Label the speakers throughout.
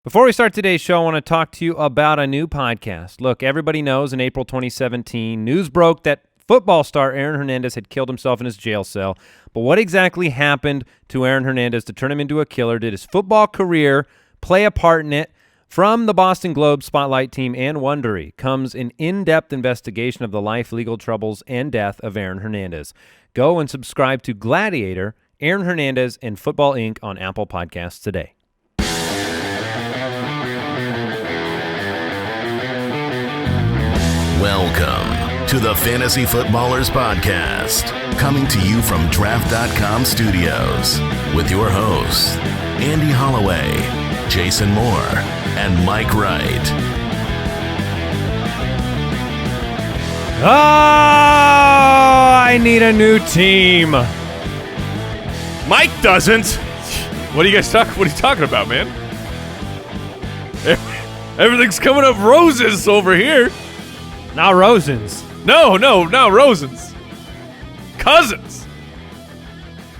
Speaker 1: Before we start today's show, I want to talk to you about a new podcast. Look, everybody knows in April 2017, news broke that football star Aaron Hernandez had killed himself in his jail cell. But what exactly happened to Aaron Hernandez to turn him into a killer? Did his football career play a part in it? From the Boston Globe Spotlight team and Wondery comes an in-depth investigation of the life, legal troubles, and death of Aaron Hernandez. Go and subscribe to Gladiator, Aaron Hernandez, and Football Inc. on Apple Podcasts today.
Speaker 2: Welcome to the Fantasy Footballers Podcast, coming to you from Draft.com Studios with your hosts, Andy Holloway, Jason Moore, and Mike Wright.
Speaker 1: Oh, I need a new team.
Speaker 3: Mike doesn't. What are you talking about, man? Everything's coming up roses over here.
Speaker 1: Not Rosens.
Speaker 3: No, Rosens. Cousins.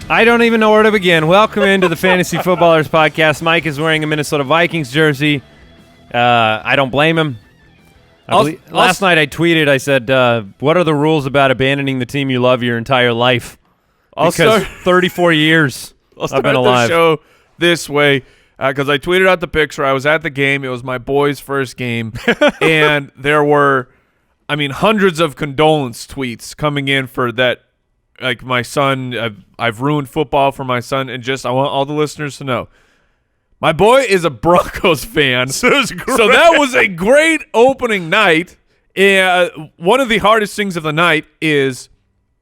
Speaker 1: I don't even know where to begin. Welcome into the Fantasy Footballers Podcast. Mike is wearing a Minnesota Vikings jersey. I don't blame him. Last night I tweeted, I said, what are the rules about abandoning the team you love your entire life? Because 34 years I've been alive.
Speaker 3: The show this way because I tweeted out the picture. I was at the game. It was my boy's first game. And there were, hundreds of condolence tweets coming in for that. Like, my son, I've ruined football for my son. And I want all the listeners to know, my boy is a Broncos fan. So that was a great opening night. One of the hardest things of the night is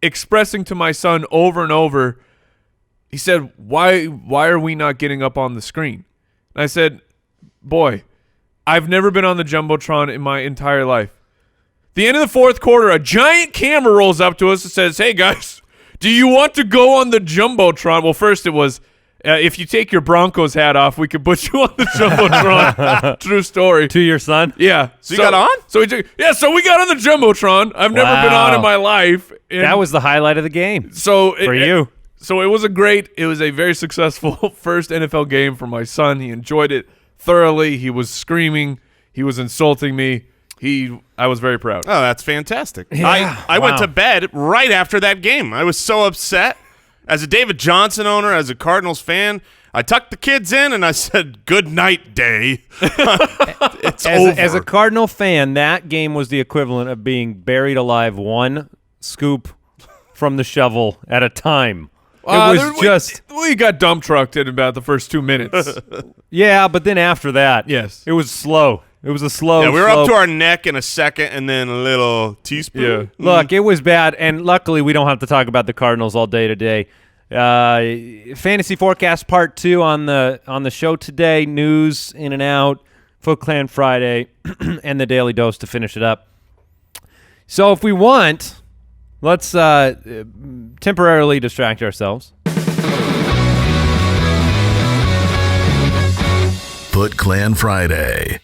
Speaker 3: expressing to my son over and over, he said, why are we not getting up on the screen? And I said, boy, I've never been on the Jumbotron in my entire life. The end of the fourth quarter, a giant camera rolls up to us and says, hey, guys, do you want to go on the Jumbotron? Well, first it was, if you take your Broncos hat off, we could put you on the Jumbotron. True story.
Speaker 1: To your son?
Speaker 3: Yeah.
Speaker 4: So you got on?
Speaker 3: So we got on the Jumbotron. I've never been on in my life.
Speaker 1: That was the highlight of the game.
Speaker 3: For
Speaker 1: you.
Speaker 3: So it was a very successful first NFL game for my son. He enjoyed it thoroughly. He was screaming. He was insulting me. I was very proud.
Speaker 4: Oh, that's fantastic.
Speaker 1: Yeah.
Speaker 4: I went to bed right after that game. I was so upset. As a David Johnson owner, as a Cardinals fan, I tucked the kids in and I said, good night, day. It's over.
Speaker 1: As a Cardinal fan, that game was the equivalent of being buried alive one scoop from the shovel at a time.
Speaker 3: We got dump trucked in about the first 2 minutes.
Speaker 1: Yeah, but then after that,
Speaker 3: yes,
Speaker 1: it was slow. It was a slow.
Speaker 4: Yeah, we were up to our neck in a second, and then a little teaspoon.
Speaker 3: Yeah.
Speaker 1: Look, it was bad, and luckily we don't have to talk about the Cardinals all day today. Fantasy Forecast Part 2 on the show today. News in and out, FootClan Friday, and the Daily Dose to finish it up. So if we want, let's temporarily distract ourselves.
Speaker 2: FootClan Friday.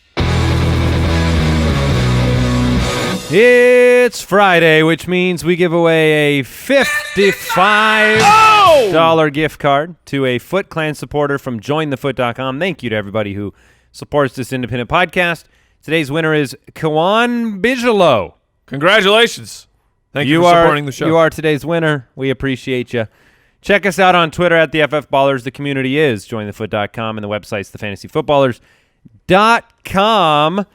Speaker 1: It's Friday, which means we give away a $55 gift card to a FootClan supporter from jointhefoot.com. Thank you to everybody who supports this independent podcast. Today's winner is Kawan Bigelow.
Speaker 3: Congratulations. Thank you for supporting the show.
Speaker 1: You are today's winner. We appreciate you. Check us out on Twitter at the FF Ballers. The community is jointhefoot.com, and the website's thefantasyfootballers.com.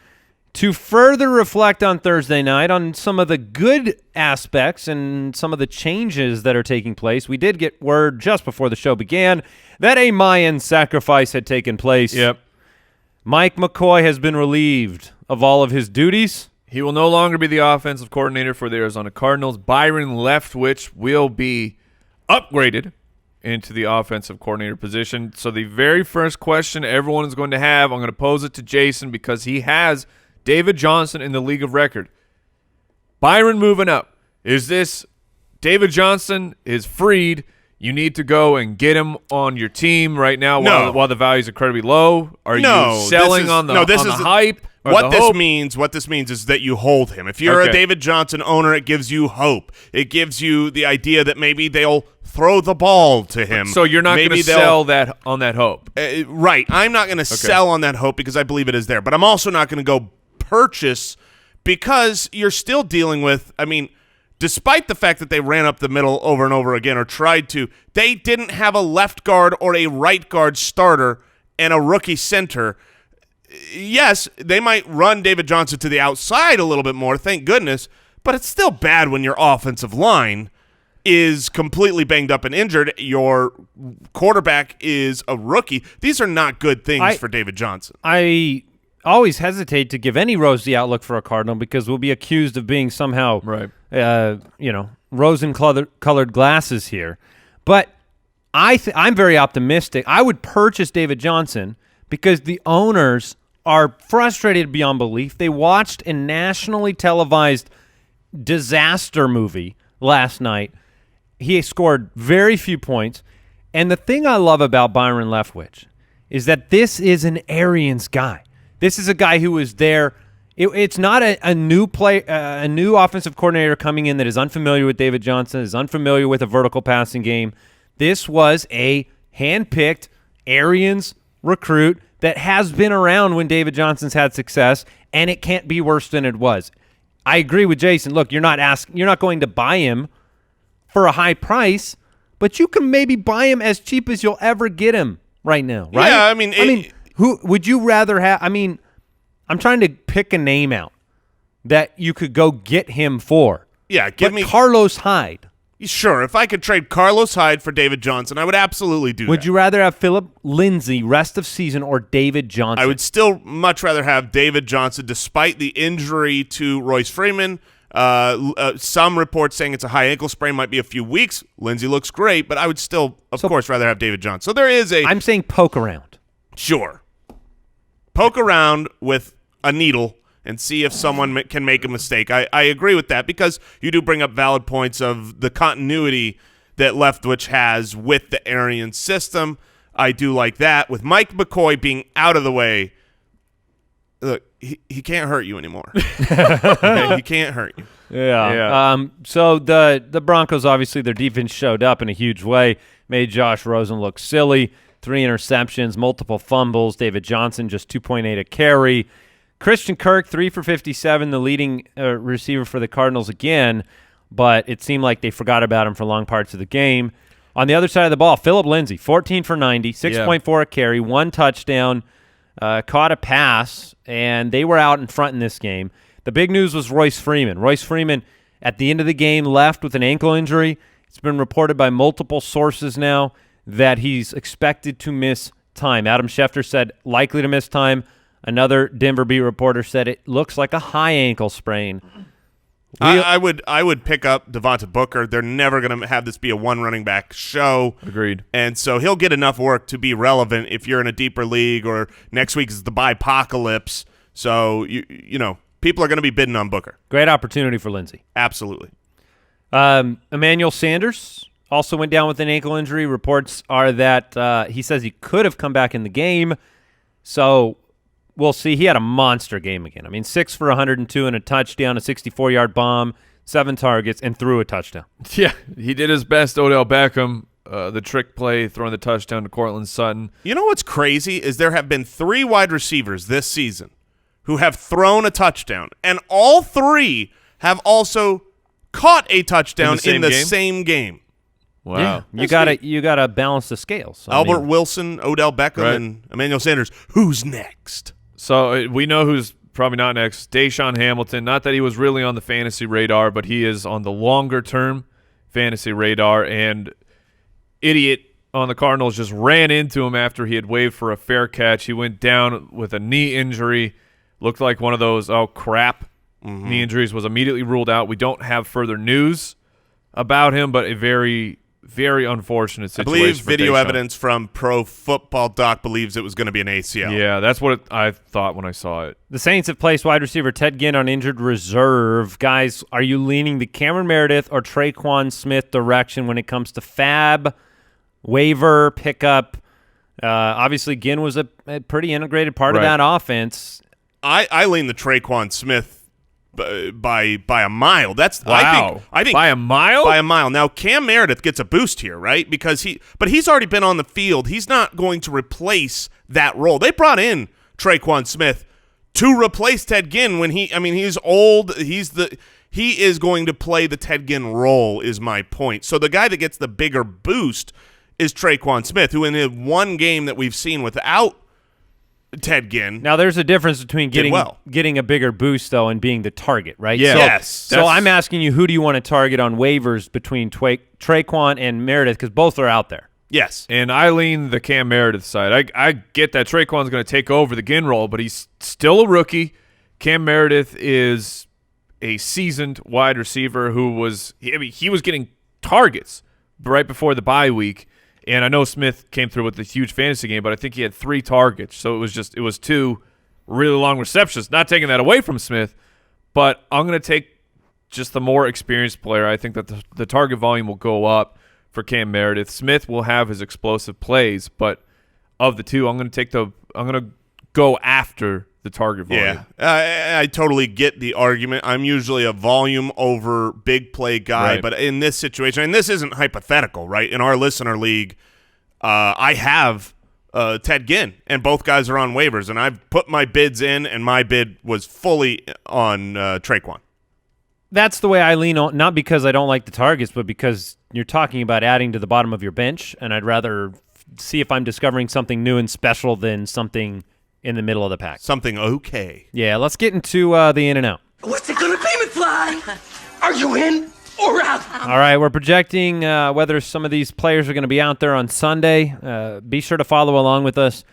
Speaker 1: To further reflect on Thursday night on some of the good aspects and some of the changes that are taking place, we did get word just before the show began that a Mayan sacrifice had taken place.
Speaker 3: Yep.
Speaker 1: Mike McCoy has been relieved of all of his duties.
Speaker 3: He will no longer be the offensive coordinator for the Arizona Cardinals. Byron Leftwich will be upgraded into the offensive coordinator position. So the very first question everyone is going to have, I'm going to pose it to Jason because he has David Johnson in the league of record. Byron moving up. Is this David Johnson is freed? You need to go and get him on your team right now while the value is incredibly low. Are you selling on the hype?
Speaker 4: What this means is that you hold him. If you're a David Johnson owner, it gives you hope. It gives you the idea that maybe they'll throw the ball to him.
Speaker 3: So you're not going to sell that on that hope.
Speaker 4: Right. I'm not going to sell on that hope because I believe it is there. But I'm also not going to go purchase because you're still dealing with, despite the fact that they ran up the middle over and over again or tried to, they didn't have a left guard or a right guard starter and a rookie center. Yes, they might run David Johnson to the outside a little bit more, thank goodness, but it's still bad when your offensive line is completely banged up and injured. Your quarterback is a rookie. These are not good things for David Johnson.
Speaker 1: I always hesitate to give any rosy outlook for a Cardinal because we'll be accused of being somehow, rose-colored glasses here. But I'm very optimistic. I would purchase David Johnson because the owners are frustrated beyond belief. They watched a nationally televised disaster movie last night. He scored very few points. And the thing I love about Byron Leftwich is that this is an Arians guy. This is a guy who was there. It's not a new offensive coordinator coming in that is unfamiliar with David Johnson, is unfamiliar with a vertical passing game. This was a hand-picked Arians recruit that has been around when David Johnson's had success, and it can't be worse than it was. I agree with Jason. Look, you're not going to buy him for a high price, but you can maybe buy him as cheap as you'll ever get him right now, right?
Speaker 4: Yeah,
Speaker 1: who would you rather have? I'm trying to pick a name out that you could go get him for.
Speaker 4: Yeah,
Speaker 1: give me Carlos Hyde.
Speaker 4: Sure, if I could trade Carlos Hyde for David Johnson, I would absolutely do that.
Speaker 1: Would you rather have Philip Lindsay rest of season or David Johnson?
Speaker 4: I would still much rather have David Johnson despite the injury to Royce Freeman. Some reports saying it's a high ankle sprain, might be a few weeks. Lindsay looks great, but I would still, of course, rather have David Johnson. So there is
Speaker 1: I'm saying poke around.
Speaker 4: Sure. Poke around with a needle and see if someone can make a mistake. I agree with that because you do bring up valid points of the continuity that Leftwich has with the Arians system. I do like that. With Mike McCoy being out of the way, look, he can't hurt you anymore. Okay? He can't hurt you.
Speaker 1: Yeah. So the Broncos, obviously, their defense showed up in a huge way, made Josh Rosen look silly. 3 interceptions, multiple fumbles. David Johnson just 2.8 a carry. Christian Kirk, 3 for 57, the leading receiver for the Cardinals again, but it seemed like they forgot about him for long parts of the game. On the other side of the ball, Philip Lindsay, 14 for 90, 6.4 a carry, 1 touchdown, caught a pass, and they were out in front in this game. The big news was Royce Freeman. Royce Freeman, at the end of the game, left with an ankle injury. It's been reported by multiple sources now that he's expected to miss time. Adam Schefter said likely to miss time. Another Denver beat reporter said it looks like a high ankle sprain.
Speaker 4: I would pick up Devonta Booker. They're never going to have this be a one running back show.
Speaker 3: Agreed.
Speaker 4: And so he'll get enough work to be relevant if you're in a deeper league or next week is the bye-pocalypse. So, you know, people are going to be bidding on Booker.
Speaker 1: Great opportunity for Lindsay.
Speaker 4: Absolutely.
Speaker 1: Emmanuel Sanders also went down with an ankle injury. Reports are that he says he could have come back in the game. So we'll see. He had a monster game again. I mean, 6 for 102 and a touchdown, a 64-yard bomb, 7 targets, and threw a touchdown.
Speaker 3: Yeah, he did his best, Odell Beckham. The trick play, throwing the touchdown to Cortland Sutton.
Speaker 4: You know what's crazy is there have been 3 wide receivers this season who have thrown a touchdown, and all 3 have also caught a touchdown in the same game.
Speaker 3: Wow.
Speaker 1: Yeah, you gotta balance the scales.
Speaker 4: Albert Wilson, Odell Beckham, and Emmanuel Sanders. Who's next?
Speaker 3: So we know who's probably not next. Deshaun Hamilton. Not that he was really on the fantasy radar, but he is on the longer-term fantasy radar. And idiot on the Cardinals just ran into him after he had waved for a fair catch. He went down with a knee injury. Looked like one of those, knee injuries, was immediately ruled out. We don't have further news about him, but a very, very unfortunate situation.
Speaker 4: I believe video evidence from Pro Football Doc believes it was going to be an ACL.
Speaker 3: Yeah, that's what I thought when I saw it.
Speaker 1: The Saints have placed wide receiver Ted Ginn on injured reserve. Guys, are you leaning the Cameron Meredith or Traquan Smith direction when it comes to fab, waiver, pickup? Obviously, Ginn was a pretty integrated part of that offense.
Speaker 4: I lean the Traquan Smith by a mile. That's
Speaker 3: wow.
Speaker 4: I think
Speaker 3: by a mile.
Speaker 4: By a mile. Now Cam Meredith gets a boost here, right? Because he's already been on the field. He's not going to replace that role. They brought in Traquan Smith to replace Ted Ginn when he's old. He is going to play the Ted Ginn role, is my point. So the guy that gets the bigger boost is Traquan Smith, who in the one game that we've seen without Ted Ginn.
Speaker 1: Now, there's a difference between getting a bigger boost, though, and being the target, right?
Speaker 3: Yeah.
Speaker 4: Yes.
Speaker 1: So I'm asking you, who do you want to target on waivers between Traquan and Meredith, because both are out there?
Speaker 4: Yes.
Speaker 3: And I lean the Cam Meredith side. I get that Traquan's going to take over the Ginn role, but he's still a rookie. Cam Meredith is a seasoned wide receiver who was he was getting targets right before the bye week. And I know Smith came through with a huge fantasy game, but I think he had 3 targets. So it was 2 really long receptions. Not taking that away from Smith, but I'm going to take just the more experienced player. I think that the target volume will go up for Cam Meredith. Smith will have his explosive plays, but of the two, I'm going to go after the target volume.
Speaker 4: Yeah, I totally get the argument. I'm usually a volume over big play guy,
Speaker 3: right.
Speaker 4: But in this situation, and this isn't hypothetical, right? In our listener league, I have Ted Ginn, and both guys are on waivers, and I've put my bids in, and my bid was fully on Traquan.
Speaker 1: That's the way I lean on, not because I don't like the targets, but because you're talking about adding to the bottom of your bench, and I'd rather see if I'm discovering something new and special than something in the middle of the pack.
Speaker 4: Something okay.
Speaker 1: Yeah, let's get into the in and out.
Speaker 5: What's it gonna be, McFly? Are you in or out?
Speaker 1: All right, we're projecting whether some of these players are going to be out there on Sunday. Be sure to follow along with us.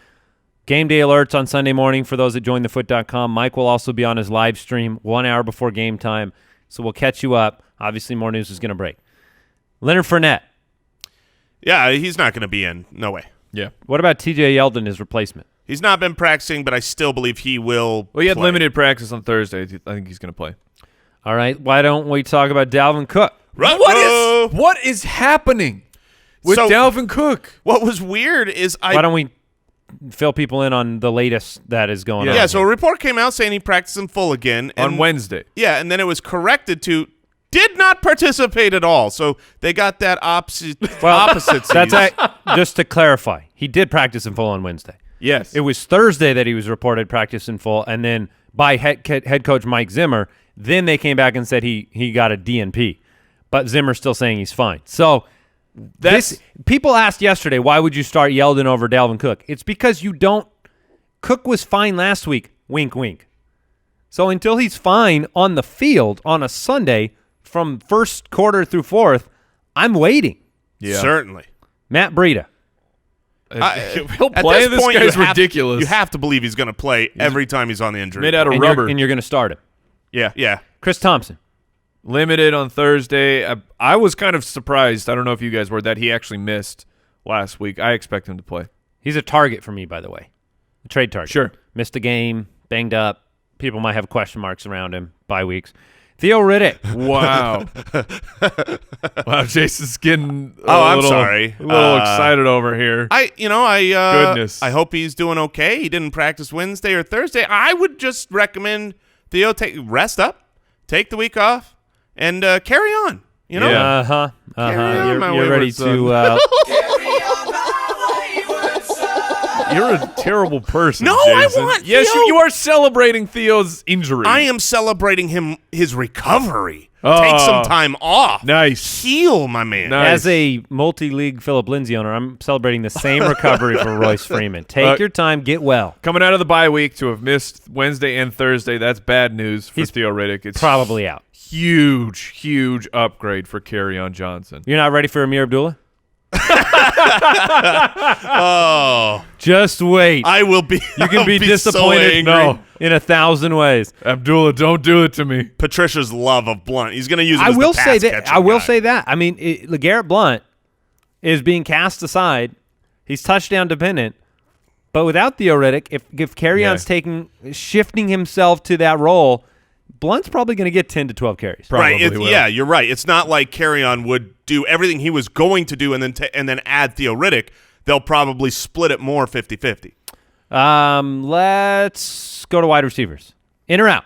Speaker 1: Game day alerts on Sunday morning for those that join thefoot.com. Mike will also be on his live stream 1 hour before game time, so we'll catch you up. Obviously, more news is going to break. Leonard Fournette.
Speaker 4: Yeah, he's not going to be in. No way.
Speaker 3: Yeah.
Speaker 1: What about TJ Yeldon, his replacement?
Speaker 4: He's not been practicing, but I still believe he will
Speaker 3: Well, he had
Speaker 4: play.
Speaker 3: limited practice on Thursday. I think he's going to play.
Speaker 1: All right, why don't we talk about Dalvin Cook?
Speaker 3: What is happening with Dalvin Cook?
Speaker 4: What was weird is
Speaker 1: Why don't we fill people in on the latest that is going on?
Speaker 4: Yeah, so a report came out saying he practiced in full again.
Speaker 3: On Wednesday.
Speaker 4: Yeah, and then it was corrected to did not participate at all. So they got that opposite
Speaker 1: That's just to clarify. He did practice in full on Wednesday.
Speaker 3: Yes.
Speaker 1: It was Thursday that he was reported practice in full, and then by head coach Mike Zimmer, then they came back and said he got a DNP. But Zimmer's still saying he's fine. So people asked yesterday, why would you start Yeldon over Dalvin Cook? It's because you don't – Cook was fine last week, wink, wink. So until he's fine on the field on a Sunday from first quarter through fourth, I'm waiting.
Speaker 3: Yeah.
Speaker 4: Certainly.
Speaker 1: Matt Breida.
Speaker 3: He'll play. This guy's ridiculous.
Speaker 4: You have to believe he's going to play every time he's on the injury.
Speaker 3: Made out of
Speaker 1: And
Speaker 3: rubber.
Speaker 1: you're going to start him.
Speaker 4: Yeah.
Speaker 1: Chris Thompson.
Speaker 3: Limited on Thursday. I was kind of surprised. I don't know if you guys were, that he actually missed last week. I expect him to play.
Speaker 1: He's a target for me, by the way. A trade target.
Speaker 3: Sure.
Speaker 1: Missed a game, banged up. People might have question marks around him, bye weeks. Theo Riddick.
Speaker 3: Wow. Wow, Jason's getting
Speaker 4: I'm sorry.
Speaker 3: A little excited over here.
Speaker 4: Goodness. I hope he's doing okay. He didn't practice Wednesday or Thursday. I would just recommend Theo rest up, take the week off, and carry on. You know?
Speaker 3: Yeah.
Speaker 4: Carry on, my
Speaker 1: You're ready
Speaker 4: wayward son.
Speaker 3: You're a terrible person.
Speaker 4: No,
Speaker 3: Jason.
Speaker 4: I want
Speaker 3: Yes,
Speaker 4: Theo.
Speaker 3: you are celebrating Theo's injury.
Speaker 4: I am celebrating his recovery.
Speaker 3: Oh.
Speaker 4: Take some time off.
Speaker 3: Nice.
Speaker 4: Heal, my man.
Speaker 3: Nice.
Speaker 1: As a multi-league Phillip Lindsay owner, I'm celebrating the same recovery for Royce Freeman. Take your time, get well.
Speaker 3: Coming out of the bye week to have missed Wednesday and Thursday, that's bad news for Theo Riddick. It's
Speaker 1: Probably out.
Speaker 3: huge upgrade for Kerryon Johnson.
Speaker 1: You're not ready for Amir Abdullah?
Speaker 4: Oh,
Speaker 1: Just wait.
Speaker 4: I will be.
Speaker 1: You can
Speaker 4: I'll
Speaker 1: be
Speaker 4: so
Speaker 1: disappointed
Speaker 4: angry.
Speaker 1: in 1,000 ways.
Speaker 3: Abdullah, don't do it to me.
Speaker 4: Patricia's love of Blunt. He's going to use it
Speaker 1: I
Speaker 4: as
Speaker 1: will
Speaker 4: the
Speaker 1: say
Speaker 4: pass
Speaker 1: that.
Speaker 4: catching
Speaker 1: I will
Speaker 4: guy.
Speaker 1: say that. I mean, LeGarrette Blunt is being cast aside. He's touchdown dependent. But without Theo Riddick, if Kerryon's shifting himself to that role, Blunt's probably going to get 10 to 12 carries.
Speaker 3: Probably
Speaker 4: Right.
Speaker 3: will.
Speaker 4: Yeah, you're right. It's not like Kerryon would do everything he was going to do and then add Theo Riddick. They'll probably split it more 50-50.
Speaker 1: Let's go to wide receivers. In or out?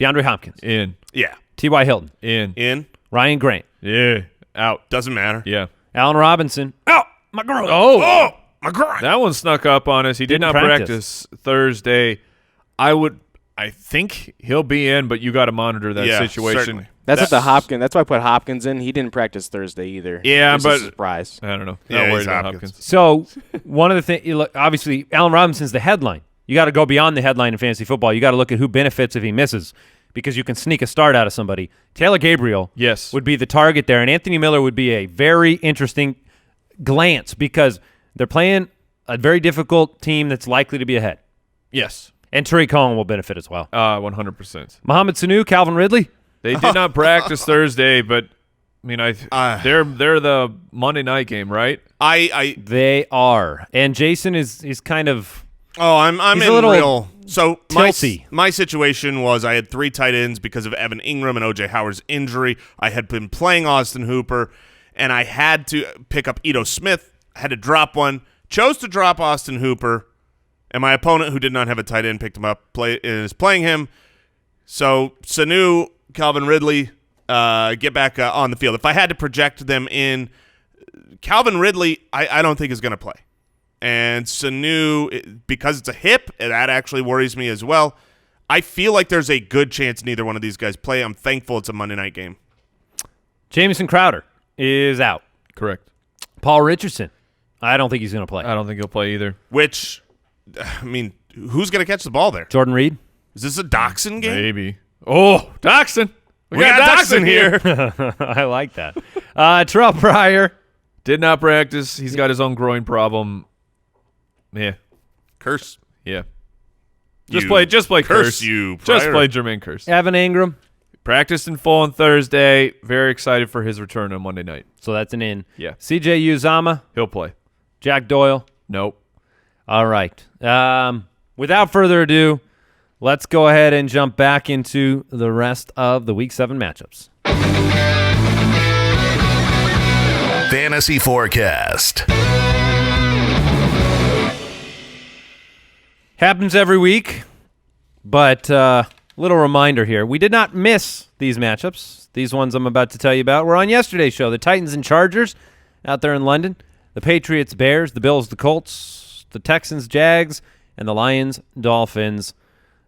Speaker 1: DeAndre Hopkins.
Speaker 3: In.
Speaker 4: Yeah.
Speaker 1: T.Y. Hilton.
Speaker 4: In.
Speaker 1: Ryan Grant.
Speaker 3: Yeah. Out.
Speaker 4: Doesn't matter.
Speaker 3: Yeah.
Speaker 1: Allen Robinson. Oh, my girl.
Speaker 3: Oh,
Speaker 4: my God.
Speaker 3: that one snuck up on us. He did
Speaker 1: Didn't
Speaker 3: not
Speaker 1: practice.
Speaker 3: practice Thursday. I think he'll be in, but you got to monitor that situation.
Speaker 4: Certainly.
Speaker 6: That's what the Hopkins. That's why I put Hopkins in. He didn't practice Thursday either.
Speaker 3: Yeah,
Speaker 6: It's just
Speaker 3: but-
Speaker 6: a surprise.
Speaker 3: I don't know.
Speaker 4: Yeah,
Speaker 3: Not worried
Speaker 4: he's
Speaker 3: about
Speaker 4: Hopkins.
Speaker 3: Hopkins.
Speaker 1: So one of the things, obviously, Allen Robinson's the headline. You got to go beyond the headline in fantasy football. You got to look at who benefits if he misses, because you can sneak a start out of somebody. Taylor Gabriel
Speaker 3: Yes.
Speaker 1: would be the target there, and Anthony Miller would be a very interesting glance because they're playing a very difficult team that's likely to be ahead.
Speaker 3: Yes.
Speaker 1: And Tariq Cohen will benefit as well.
Speaker 3: 100%.
Speaker 1: Mohamed Sanu, Calvin Ridley.
Speaker 3: They did not practice Thursday, but I mean, they're the Monday night game, right?
Speaker 1: They are. And Jason is kind of
Speaker 4: I'm
Speaker 1: he's
Speaker 4: in
Speaker 1: a little
Speaker 4: real. So
Speaker 1: tilty.
Speaker 4: my situation was I had 3 tight ends because of Evan Ingram and O.J. Howard's injury. I had been playing Austin Hooper, and I had to pick up Ito Smith. I had to drop one. Chose to drop Austin Hooper, and my opponent, who did not have a tight end, picked him up. Is playing him. So Sanu, Calvin Ridley, get back on the field. If I had to project them in, Calvin Ridley, I don't think is going to play. And Sanu, because it's a hip, that actually worries me as well. I feel like there's a good chance neither one of these guys play. I'm thankful it's a Monday night game.
Speaker 1: Jamison Crowder is out.
Speaker 3: Correct.
Speaker 1: Paul Richardson, I don't think he's going to play.
Speaker 3: I don't think he'll play either.
Speaker 4: Which, I mean, who's going to catch the ball there?
Speaker 1: Jordan Reed.
Speaker 4: Is this a Dachshund game?
Speaker 3: Maybe. Oh, Dachshund.
Speaker 4: We got Dachshund here.
Speaker 1: I like that. Terrell Pryor.
Speaker 3: Did not practice. He's got his own groin problem. Yeah.
Speaker 4: Curse.
Speaker 3: Yeah.
Speaker 4: You.
Speaker 3: Just play
Speaker 4: Curse
Speaker 3: Curse.
Speaker 4: you,
Speaker 3: Just
Speaker 4: Pryor.
Speaker 3: play Jermaine Curse.
Speaker 1: Evan Ingram.
Speaker 3: Practiced in full on Thursday. Very excited for his return on Monday night.
Speaker 1: So that's an in.
Speaker 3: Yeah.
Speaker 1: CJ Uzama.
Speaker 3: He'll play.
Speaker 1: Jack Doyle.
Speaker 3: Nope.
Speaker 1: All right. Without further ado, let's go ahead and jump back into the rest of the Week 7 matchups.
Speaker 2: Fantasy Forecast.
Speaker 1: Happens every week, but little reminder here. We did not miss these matchups. These ones I'm about to tell you about were on yesterday's show. The Titans and Chargers out there in London. The Patriots, Bears, the Bills, the Colts, the Texans, Jags, and the Lions, Dolphins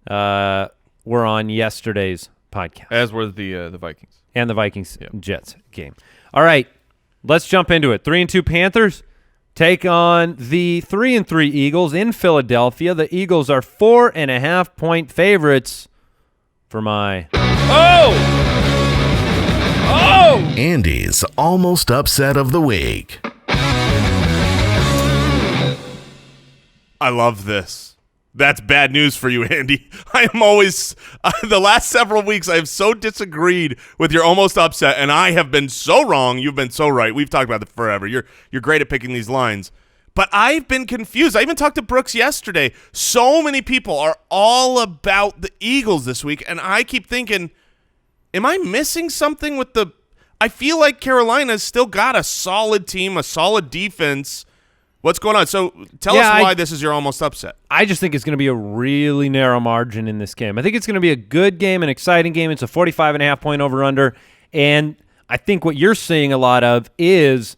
Speaker 1: were on yesterday's podcast.
Speaker 3: As were the Vikings.
Speaker 1: And the Vikings Jets game. All right, let's jump into it. 3-2 Panthers take on the 3-3 Eagles in Philadelphia. The Eagles are 4.5-point favorites for my
Speaker 2: Andy's almost upset of the week.
Speaker 4: I love this. That's bad news for you, Andy. I am always the last several weeks I have so disagreed with your almost upset, and I have been so wrong. You've been so right. We've talked about it forever. You're great at picking these lines. But I've been confused. I even talked to Brooks yesterday. So many people are all about the Eagles this week, and I keep thinking, am I missing something with the – I feel like Carolina's still got a solid team, a solid defense. What's going on? So tell us why this is your almost upset.
Speaker 1: I just think it's going to be a really narrow margin in this game. I think it's going to be a good game, an exciting game. It's a 45.5-point over-under, and I think what you're seeing a lot of is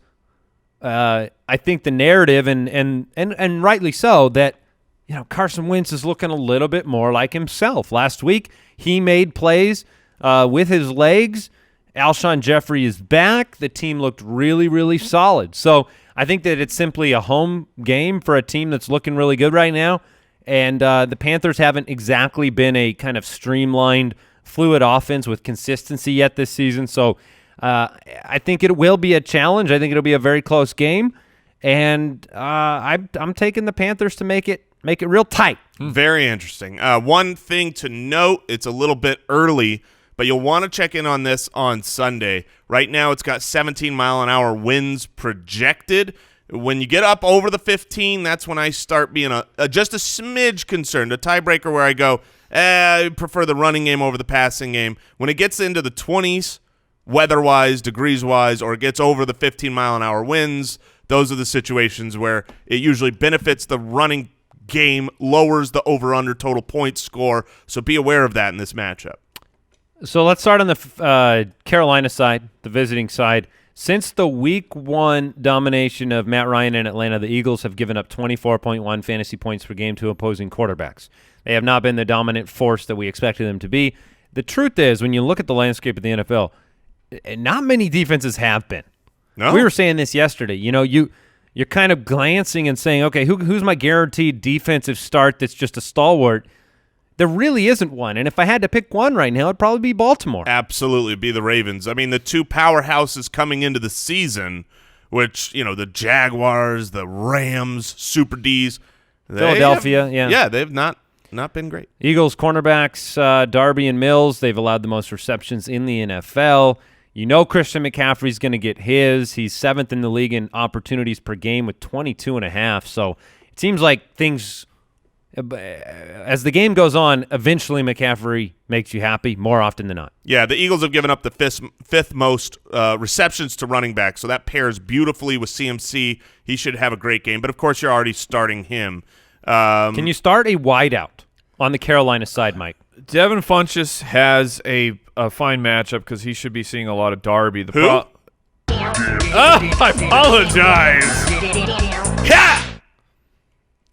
Speaker 1: I think the narrative, and rightly so, that Carson Wentz is looking a little bit more like himself. Last week, he made plays with his legs. Alshon Jeffrey is back. The team looked really, really solid. So I think that it's simply a home game for a team that's looking really good right now. And the Panthers haven't exactly been a kind of streamlined, fluid offense with consistency yet this season. So I think it will be a challenge. I think it'll be a very close game. And I'm taking the Panthers to make it real tight.
Speaker 4: Very interesting. One thing to note, it's a little bit early, but you'll want to check in on this on Sunday. Right now it's got 17-mile-an-hour winds projected. When you get up over the 15, that's when I start being just a smidge concerned, a tiebreaker where I go, I prefer the running game over the passing game. When it gets into the 20s, weather-wise, degrees-wise, or it gets over the 15-mile-an-hour winds, those are the situations where it usually benefits the running game, lowers the over-under total points score. So be aware of that in this matchup.
Speaker 1: So let's start on the Carolina side, the visiting side. Since the Week 1 domination of Matt Ryan in Atlanta, the Eagles have given up 24.1 fantasy points per game to opposing quarterbacks. They have not been the dominant force that we expected them to be. The truth is, when you look at the landscape of the NFL, not many defenses have been.
Speaker 4: No?
Speaker 1: We were saying this yesterday. You're kind of glancing and saying, okay, who's my guaranteed defensive start that's just a stalwart? There really isn't one. And if I had to pick one right now, it'd probably be Baltimore.
Speaker 4: Absolutely, it'd be the Ravens. I mean, the two powerhouses coming into the season, which, the Jaguars, the Rams, Super D's.
Speaker 1: Philadelphia,
Speaker 4: Yeah, they've not been great.
Speaker 1: Eagles cornerbacks, Darby and Mills, they've allowed the most receptions in the NFL. Christian McCaffrey's going to get his. He's 7th in the league in opportunities per game with 22.5. So it seems like things, as the game goes on, eventually McCaffrey makes you happy more often than not.
Speaker 4: Yeah, the Eagles have given up the fifth most receptions to running back, so that pairs beautifully with CMC. He should have a great game, but of course you're already starting him.
Speaker 1: Can you start a wideout on the Carolina side, Mike?
Speaker 3: Devin Funchess has a fine matchup because he should be seeing a lot of Darby. I apologize.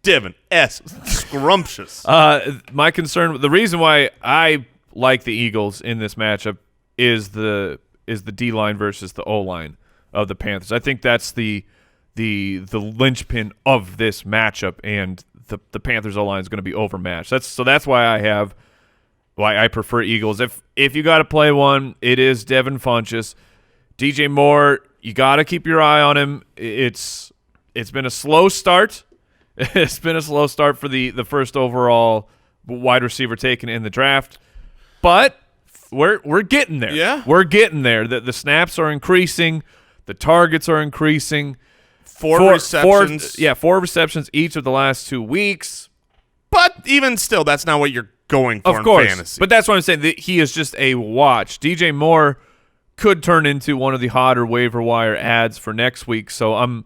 Speaker 4: Devin S. Scrumptious.
Speaker 3: My concern, the reason why I like the Eagles in this matchup is the D-line versus the O-line of the Panthers. I think that's the linchpin of this matchup, and the Panthers O-line is going to be overmatched. That's why I prefer Eagles. If you got to play one, it is Devin Funchess. DJ Moore, you got to keep your eye on him. It's been a slow start. It's been a slow start for the first overall wide receiver taken in the draft, but we're getting there.
Speaker 4: Yeah,
Speaker 3: we're getting there. The snaps are increasing, the targets are increasing.
Speaker 4: Four receptions.
Speaker 3: Four receptions each of the last 2 weeks.
Speaker 4: But even still, that's not what you're going for
Speaker 3: of course.
Speaker 4: In fantasy.
Speaker 3: But that's what I'm saying. He is just a watch. DJ Moore could turn into one of the hotter waiver wire ads for next week. So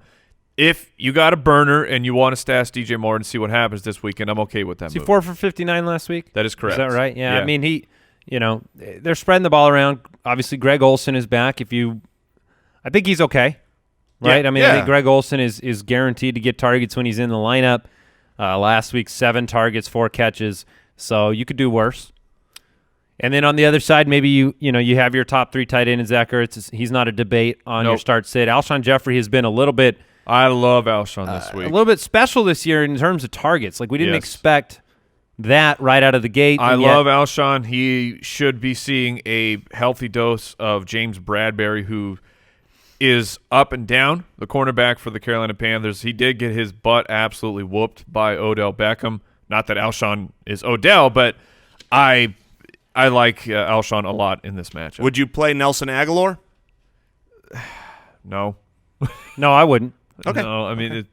Speaker 3: if you got a burner and you want to stash DJ Moore and see what happens this weekend, I'm okay with that.
Speaker 1: Was he 4 for 59 last week?
Speaker 3: That is correct.
Speaker 1: Is that right? Yeah. I mean, they're spreading the ball around. Obviously, Greg Olsen is back. I think he's okay. Right?
Speaker 4: Yeah,
Speaker 1: I think Greg Olsen is guaranteed to get targets when he's in the lineup. Last week, 7 targets, 4 catches. So you could do worse. And then on the other side, maybe you have your top 3 tight end in Zach Ertz. He's not a debate on your start sit. Alshon Jeffrey has been a little bit.
Speaker 3: I love Alshon this week.
Speaker 1: A little bit special this year in terms of targets. Like we didn't expect that right out of the gate.
Speaker 3: I love Alshon. He should be seeing a healthy dose of James Bradbury, who is up and down, the cornerback for the Carolina Panthers. He did get his butt absolutely whooped by Odell Beckham. Not that Alshon is Odell, but I like Alshon a lot in this matchup.
Speaker 4: Would you play Nelson Aguilar?
Speaker 3: No.
Speaker 1: No, I wouldn't.
Speaker 4: Okay.
Speaker 3: No, I mean,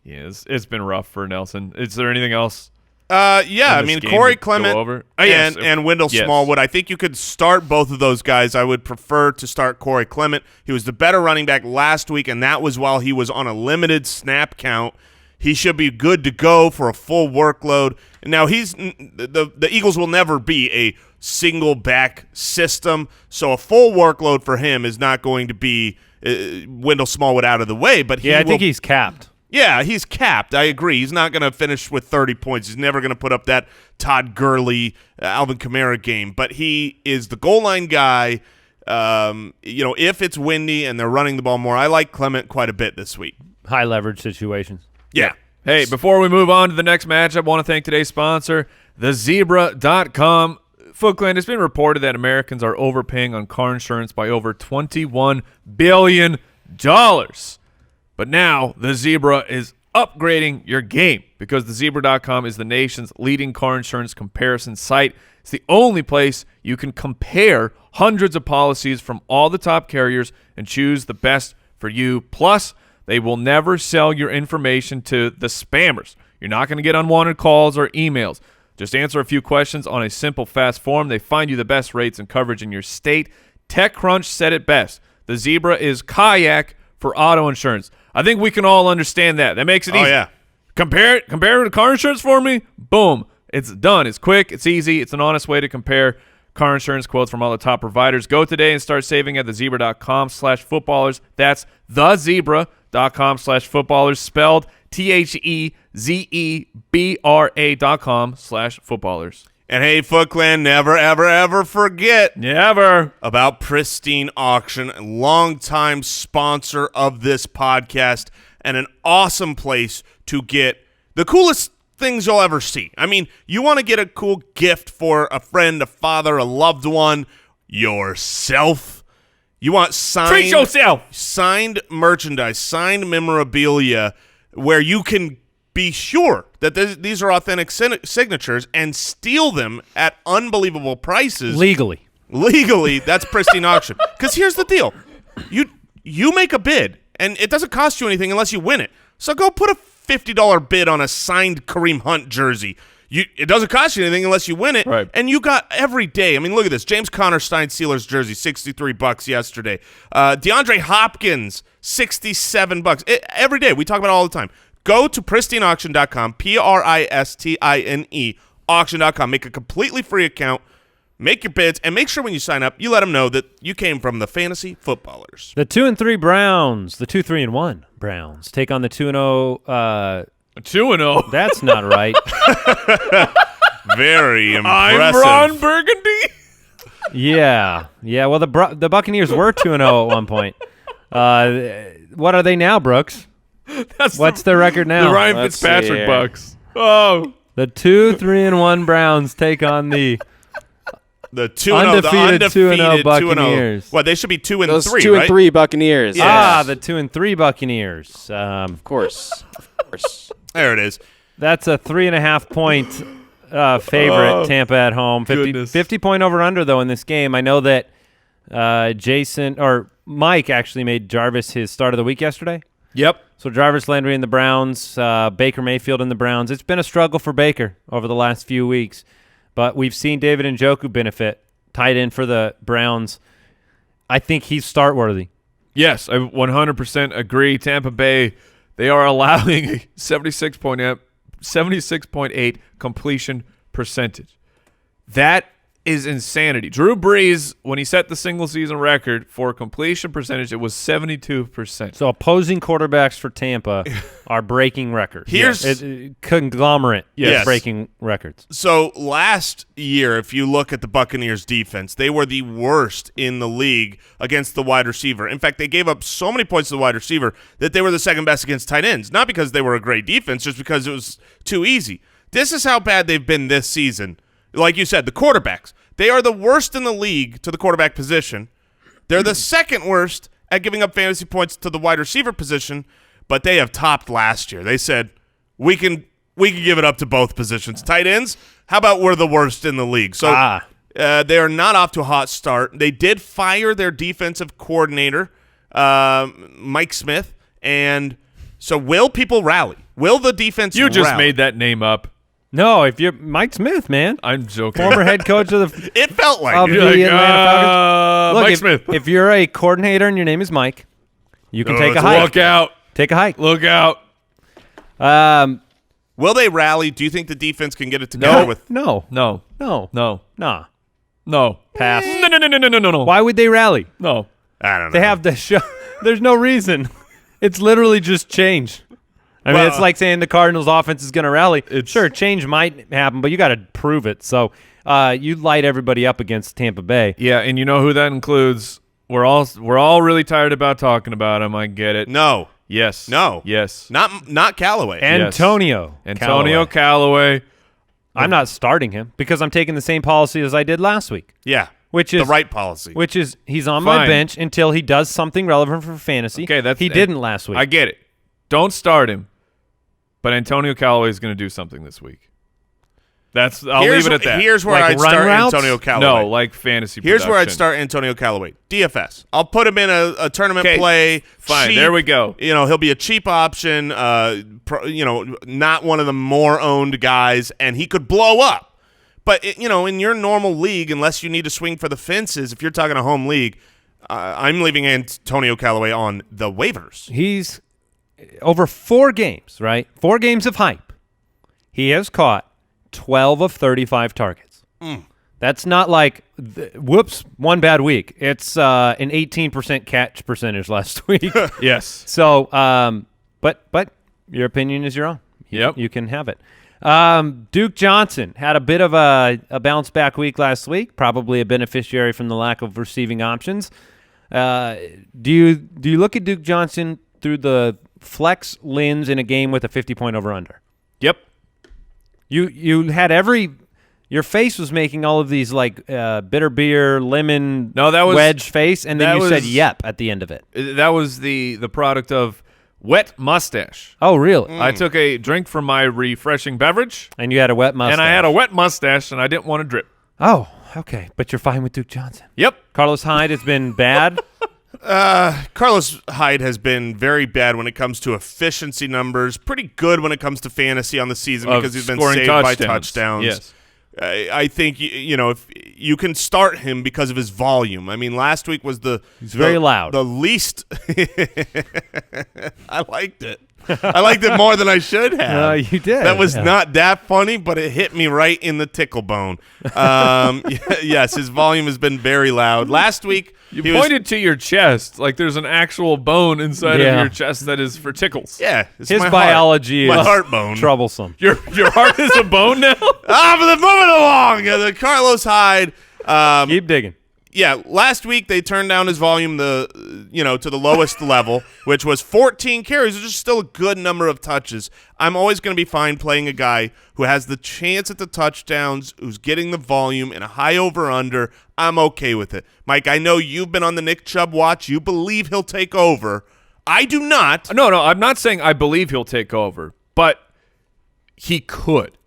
Speaker 3: it's been rough for Nelson. Is there anything else?
Speaker 4: I mean, Corey Clement and Wendell
Speaker 3: Yes.
Speaker 4: Smallwood. I think you could start both of those guys. I would prefer to start Corey Clement. He was the better running back last week, and that was while he was on a limited snap count. He should be good to go for a full workload. Now, the Eagles will never be a single back system, so a full workload for him is not going to be Wendell Smallwood out of the way. But
Speaker 1: I think he's capped.
Speaker 4: Yeah, he's capped. I agree. He's not going to finish with 30 points. He's never going to put up that Todd Gurley, Alvin Kamara game. But he is the goal line guy. If it's windy and they're running the ball more, I like Clement quite a bit this week.
Speaker 1: High leverage situations.
Speaker 4: Yeah.
Speaker 3: Hey, before we move on to the next matchup, I want to thank today's sponsor, thezebra.com. FootClan, it's been reported that Americans are overpaying on car insurance by over $21 billion. But now the Zebra is upgrading your game because thezebra.com is the nation's leading car insurance comparison site. It's the only place you can compare hundreds of policies from all the top carriers and choose the best for you. Plus, they will never sell your information to the spammers. You're not going to get unwanted calls or emails. Just answer a few questions on a simple, fast form. They find you the best rates and coverage in your state. TechCrunch said it best. The Zebra is kayak for auto insurance. I think we can all understand that. That makes it easy.
Speaker 4: Oh, yeah.
Speaker 3: Compare it to car insurance for me. Boom. It's done. It's quick. It's easy. It's an honest way to compare car insurance quotes from all the top providers. Go today and start saving at thezebra.com/footballers. That's thezebra.com/footballers, spelled THEZEBRA.com/footballers.
Speaker 4: And hey, FootClan, never, ever, ever forget about Pristine Auction, longtime sponsor of this podcast, and an awesome place to get the coolest things you'll ever see. I mean, you want to get a cool gift for a friend, a father, a loved one, yourself. You want
Speaker 3: Treat yourself.
Speaker 4: signed merchandise, signed memorabilia, where you can be sure that these are authentic signatures and steal them at unbelievable prices.
Speaker 1: Legally,
Speaker 4: that's Pristine Auction. Because here's the deal. You make a bid, and it doesn't cost you anything unless you win it. So go put a $50 bid on a signed Kareem Hunt jersey. It doesn't cost you anything unless you win it.
Speaker 3: Right.
Speaker 4: And you got every day. I mean, look at this. James Conner Stein Steelers jersey, $63 yesterday. DeAndre Hopkins, $67. Every day. We talk about it all the time. Go to pristineauction.com, PRISTINE, auction.com. Make a completely free account. Make your bids, and make sure when you sign up, you let them know that you came from the Fantasy Footballers.
Speaker 1: the 2-3 Browns, the 2-3-1 Browns take on the 2-0.
Speaker 3: 2-0.
Speaker 1: That's not right.
Speaker 4: Very impressive.
Speaker 3: I'm Ron Burgundy.
Speaker 1: Yeah. Well, the Buccaneers were 2-0 at one point. What are they now, Brooks? What's their record now?
Speaker 3: The Ryan
Speaker 6: Let's
Speaker 3: Fitzpatrick
Speaker 6: see.
Speaker 3: Bucks. Oh.
Speaker 1: The 2-3-1 Browns take on the
Speaker 4: The 2-0,
Speaker 1: undefeated
Speaker 4: the
Speaker 1: 2-0
Speaker 4: 2-0
Speaker 1: Buccaneers.
Speaker 4: Well, they should be 2-3,
Speaker 6: Those
Speaker 4: right?
Speaker 6: 2-3 Buccaneers.
Speaker 4: Yeah.
Speaker 1: the 2-3 Buccaneers.
Speaker 6: Of course.
Speaker 4: There it is.
Speaker 1: That's a 3.5 point favorite. Tampa at home. 50 point over under though in this game. I know that Mike actually made Jarvis his start of the week yesterday.
Speaker 3: Yep.
Speaker 1: So Jarvis Landry in the Browns, Baker Mayfield in the Browns. It's been a struggle for Baker over the last few weeks, but we've seen David Njoku benefit, tight end for the Browns. I think he's start worthy.
Speaker 3: Yes, I 100% agree. Tampa Bay, they are allowing a 76.8 completion percentage. That is insanity. Drew Brees, when he set the single-season record for completion percentage, it was 72%.
Speaker 1: So opposing quarterbacks for Tampa are breaking records.
Speaker 4: Here's
Speaker 1: conglomerate
Speaker 4: Yes.
Speaker 1: breaking records.
Speaker 4: So last year, if you look at the Buccaneers defense, they were the worst in the league against the wide receiver. In fact, they gave up so many points to the wide receiver that they were the second best against tight ends, not because they were a great defense, just because it was too easy. This is how bad they've been this season. Like you said, the quarterbacks, they are the worst in the league to the quarterback position. They're the second worst at giving up fantasy points to the wide receiver position, but they have topped last year. They said, we can give it up to both positions. Tight ends, how about we're the worst in the league? So they are not off to a hot start. They did fire their defensive coordinator, Mike Smith, and so will people rally? Will the defense
Speaker 3: You just
Speaker 4: rally?
Speaker 3: made that name up.
Speaker 1: No, if you're Mike Smith, man,
Speaker 3: I'm joking.
Speaker 1: former head coach of the
Speaker 4: It felt like
Speaker 1: of
Speaker 4: it.
Speaker 1: the Atlanta Falcons. Look,
Speaker 3: Mike
Speaker 1: if,
Speaker 3: Smith.
Speaker 1: if you're a coordinator and your name is Mike, you can take a hike.
Speaker 3: Look out.
Speaker 1: Take a hike.
Speaker 3: Look out.
Speaker 4: Will they rally? Do you think the defense can get it together with
Speaker 1: No.
Speaker 3: No.
Speaker 1: Nah.
Speaker 3: No.
Speaker 1: Pass.
Speaker 3: No.
Speaker 1: Why would they rally?
Speaker 3: No.
Speaker 4: I don't know.
Speaker 1: They have the show. There's no reason. It's literally just change. I mean,
Speaker 4: Well,
Speaker 1: it's like saying the Cardinals' offense is going to rally.
Speaker 3: It's-
Speaker 1: Sure, change might happen, but you got to prove it. So you light everybody up against Tampa Bay.
Speaker 3: Yeah, and you know who that includes? We're all really tired about talking about him. I get it.
Speaker 4: No.
Speaker 3: Yes.
Speaker 4: No.
Speaker 3: Yes.
Speaker 4: Not Callaway.
Speaker 1: Antonio
Speaker 3: Callaway.
Speaker 1: I'm not starting him because I'm taking the same policy as I did last week,
Speaker 4: yeah.
Speaker 1: which is
Speaker 4: the right policy.
Speaker 1: Which is he's on my
Speaker 3: Fine.
Speaker 1: bench until he does something relevant for fantasy.
Speaker 3: Okay,
Speaker 1: he didn't last week.
Speaker 3: I get it. Don't start him. But Antonio Callaway is going to do something this week. I'll leave it at that.
Speaker 4: Here's where
Speaker 1: Like
Speaker 4: I'd
Speaker 1: run
Speaker 4: start
Speaker 1: routes?
Speaker 4: Antonio Callaway.
Speaker 3: No, like fantasy
Speaker 4: Here's where I'd
Speaker 3: production.
Speaker 4: start Antonio Callaway. DFS. I'll put him in a tournament
Speaker 3: Okay,
Speaker 4: play.
Speaker 3: fine,
Speaker 4: Cheap.
Speaker 3: there we go.
Speaker 4: You know, he'll be a cheap option. Not one of the more owned guys, and he could blow up. But in your normal league, unless you need to swing for the fences, if you're talking a home league, I'm leaving Antonio Callaway on the waivers.
Speaker 1: He's over 4 games, right? 4 games of hype. He has caught 12 of 35 targets. That's not like, whoops, one bad week. It's an 18% catch percentage last week.
Speaker 3: Yes.
Speaker 1: So, but your opinion is your own.
Speaker 3: Yep.
Speaker 1: You can have it. Duke Johnson had a bit of a bounce back week last week, probably a beneficiary from the lack of receiving options. Do you look at Duke Johnson through the flex lens in a game with a 50-point over-under?
Speaker 3: Yep.
Speaker 1: You had your face was making all of these like bitter beer, lemon wedge face, and then you said yep at the end of it.
Speaker 3: That was the product of wet mustache.
Speaker 1: Oh, really?
Speaker 3: I took a drink from my refreshing beverage.
Speaker 1: And you had a wet mustache.
Speaker 3: And I had a wet mustache, and I didn't want to drip.
Speaker 1: Oh, okay. But you're fine with Duke Johnson.
Speaker 3: Yep.
Speaker 1: Carlos Hyde has been bad.
Speaker 4: Carlos Hyde has been very bad when it comes to efficiency numbers. Pretty good when it comes to fantasy on the season because he's been saved by touchdowns.
Speaker 3: Yes.
Speaker 4: I think if you can start him because of his volume. I mean, last week was
Speaker 1: he's very loud.
Speaker 4: The least. I liked it. I liked it more than I should have.
Speaker 1: You did.
Speaker 4: That was not that funny, but it hit me right in the tickle bone. Yes, his volume has been very loud. Last week,
Speaker 3: you pointed to your chest like there's an actual bone inside of your chest that is for tickles.
Speaker 4: Yeah,
Speaker 1: his biology
Speaker 4: is
Speaker 1: my
Speaker 4: heart bone.
Speaker 1: Troublesome.
Speaker 3: Your heart is a bone now.
Speaker 4: But moving along, the Carlos Hyde.
Speaker 1: Keep digging.
Speaker 4: Yeah, last week they turned down his volume to the lowest level, which was 14 carries, which is still a good number of touches. I'm always going to be fine playing a guy who has the chance at the touchdowns, who's getting the volume and a high over-under. I'm okay with it. Mike, I know you've been on the Nick Chubb watch. You believe he'll take over. I do not.
Speaker 3: No, I'm not saying I believe he'll take over, but he could.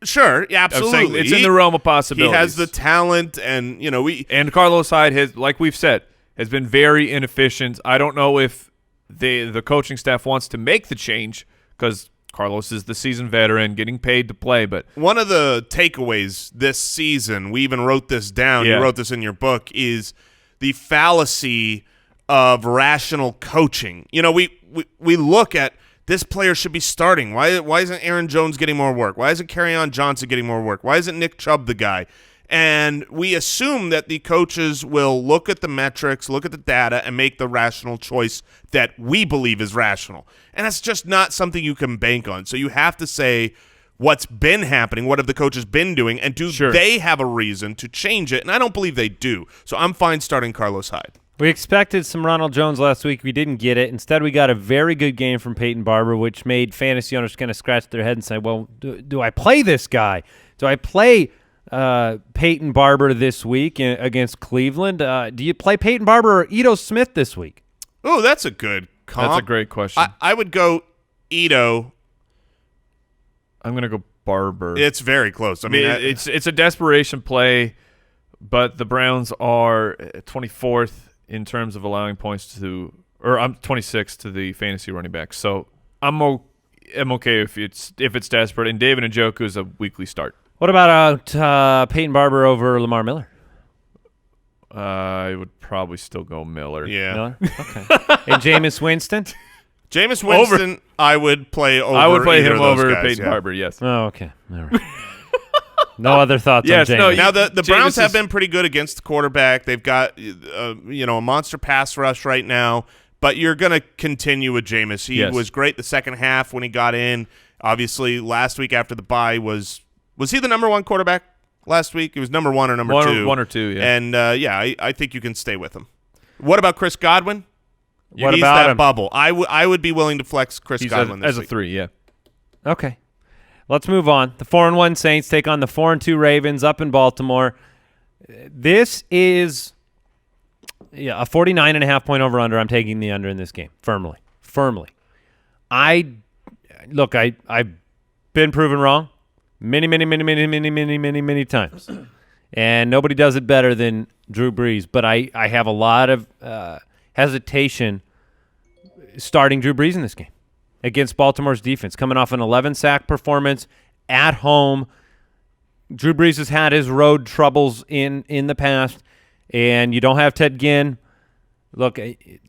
Speaker 4: Sure, yeah, absolutely.
Speaker 3: It's in the realm of possibilities.
Speaker 4: He has the talent, and
Speaker 3: and Carlos Hyde has, like we've said, has been very inefficient. I don't know if the coaching staff wants to make the change because Carlos is the seasoned veteran, getting paid to play. But
Speaker 4: one of the takeaways this season, we even wrote this down. You wrote this in your book, is the fallacy of rational coaching. We look at. This player should be starting. Why isn't Aaron Jones getting more work? Why isn't Kerryon Johnson getting more work? Why isn't Nick Chubb the guy? And we assume that the coaches will look at the metrics, look at the data, and make the rational choice that we believe is rational. And that's just not something you can bank on. So you have to say what's been happening, what have the coaches been doing, and do they have a reason to change it? And I don't believe they do. So I'm fine starting Carlos Hyde.
Speaker 1: We expected some Ronald Jones last week. We didn't get it. Instead, we got a very good game from Peyton Barber, which made fantasy owners kind of scratch their head and say, well, do I play this guy? Do I play Peyton Barber this week against Cleveland? Do you play Peyton Barber or Ito Smith this week?
Speaker 4: Oh, that's a good comp.
Speaker 3: That's a great question.
Speaker 4: I would go Ito.
Speaker 3: I'm going to go Barber.
Speaker 4: It's very close. I mean,
Speaker 3: it's a desperation play, but the Browns are 24th in terms of allowing points to, or I'm 26th to the fantasy running back. So I'm okay if it's desperate. And David Njoku is a weekly start.
Speaker 1: What about Peyton Barber over Lamar Miller?
Speaker 3: I would probably still go Miller.
Speaker 4: Yeah.
Speaker 1: Miller? Okay. And Jameis Winston?
Speaker 4: Jameis Winston, I would play over.
Speaker 3: I would play him over
Speaker 4: guys,
Speaker 3: Peyton Barber. Yes.
Speaker 1: Oh, okay. All right. No other thoughts on Jameis.
Speaker 3: No,
Speaker 4: now, the Browns have been pretty good against the quarterback. They've got a monster pass rush right now, but you're going to continue with Jameis. He was great the second half when he got in. Obviously, last week after the bye was he the number one quarterback last week? He was number one or number two.
Speaker 3: One or two, yeah.
Speaker 4: And, I think you can stay with him. What about Chris Godwin?
Speaker 1: What
Speaker 4: He's
Speaker 1: about
Speaker 4: that
Speaker 1: him?
Speaker 4: bubble. I would be willing to flex Chris Godwin this
Speaker 3: as
Speaker 4: week.
Speaker 3: a 3, yeah.
Speaker 1: Okay. Let's move on. The 4-1 Saints take on the 4-2 Ravens up in Baltimore. This is a 49.5-point over-under. I'm taking the under in this game firmly. I've been proven wrong many times, and nobody does it better than Drew Brees. But I have a lot of hesitation starting Drew Brees in this game against Baltimore's defense, coming off an 11-sack performance at home. Drew Brees has had his road troubles in the past, and you don't have Ted Ginn. Look,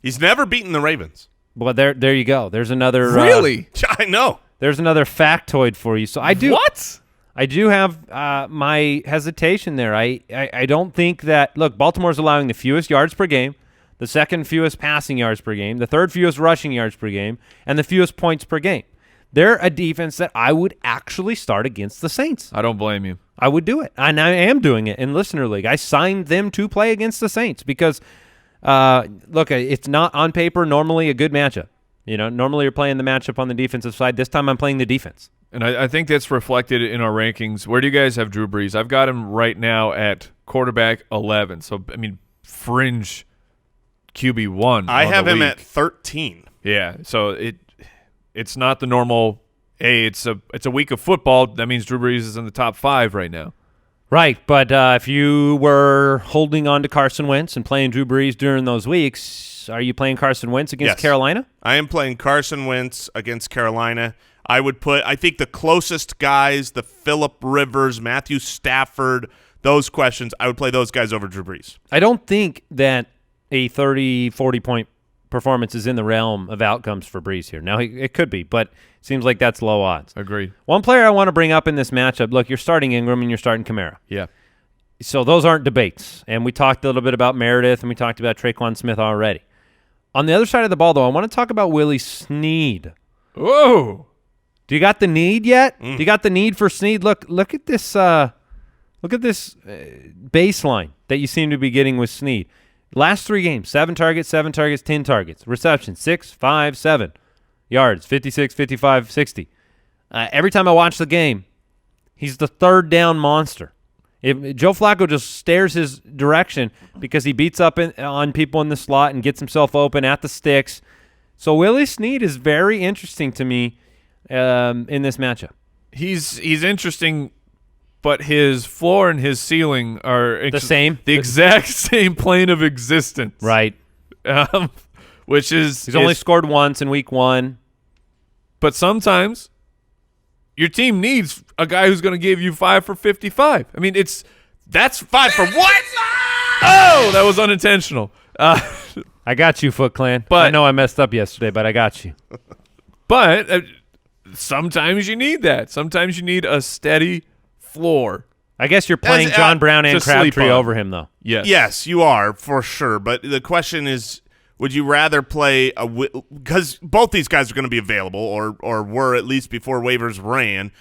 Speaker 4: he's never beaten the Ravens.
Speaker 1: Well, there you go. There's another
Speaker 3: really.
Speaker 4: I know.
Speaker 1: There's another factoid for you. So I do.
Speaker 3: What?
Speaker 1: I do have my hesitation there. I don't think that – look, Baltimore's allowing the fewest yards per game, the second fewest passing yards per game, the third fewest rushing yards per game, and the fewest points per game. They're a defense that I would actually start against the Saints.
Speaker 3: I don't blame you.
Speaker 1: I would do it, and I am doing it in Listener League. I signed them to play against the Saints because, look, it's not on paper normally a good matchup. Normally you're playing the matchup on the defensive side. This time I'm playing the defense.
Speaker 3: And I think that's reflected in our rankings. Where do you guys have Drew Brees? I've got him right now at quarterback 11. So, fringe QB1.
Speaker 4: I have him at 13.
Speaker 3: Yeah, so it's not the normal, hey, it's a week of football. That means Drew Brees is in the top 5 right now.
Speaker 1: Right, but if you were holding on to Carson Wentz and playing Drew Brees during those weeks, are you playing Carson Wentz against Carolina?
Speaker 4: I am playing Carson Wentz against Carolina. I think the closest guys, the Phillip Rivers, Matthew Stafford, those questions, I would play those guys over Drew Brees.
Speaker 1: I don't think that a 30, 40-point performance is in the realm of outcomes for Brees here. Now, it could be, but it seems like that's low odds.
Speaker 3: Agreed. One
Speaker 1: player I want to bring up in this matchup, look, you're starting Ingram and you're starting Kamara.
Speaker 3: Yeah.
Speaker 1: So those aren't debates. And we talked a little bit about Meredith and we talked about Traquan Smith already. On the other side of the ball, though, I want to talk about Willie Snead.
Speaker 3: Whoa.
Speaker 1: Do you got the need yet? Do you got the need for Snead? Look at this. Look at this baseline that you seem to be getting with Snead. Last 3 games: 7 targets, 10 targets, receptions 6, 5, 7, yards 56, 55, 60. Every time I watch the game, he's the third down monster. If Joe Flacco just stares his direction because he beats up on people in the slot and gets himself open at the sticks. So Willie Snead is very interesting to me. In this matchup,
Speaker 3: he's interesting, but his floor and his ceiling are
Speaker 1: the same,
Speaker 3: the exact same plane of existence,
Speaker 1: right?
Speaker 3: Which is
Speaker 1: he's only scored once in week 1,
Speaker 3: but sometimes your team needs a guy who's going to give you 5 for 55. That's 5 for what? Oh, that was unintentional.
Speaker 1: I got you, FootClan.
Speaker 3: But
Speaker 1: I know I messed up yesterday, but I got you.
Speaker 3: But sometimes you need that. Sometimes you need a steady floor.
Speaker 1: I guess you're playing John Brown and Crabtree over him, though.
Speaker 3: Yes.
Speaker 4: Yes, you are, for sure. But the question is, would you rather play because both these guys are going to be available or were at least before waivers ran.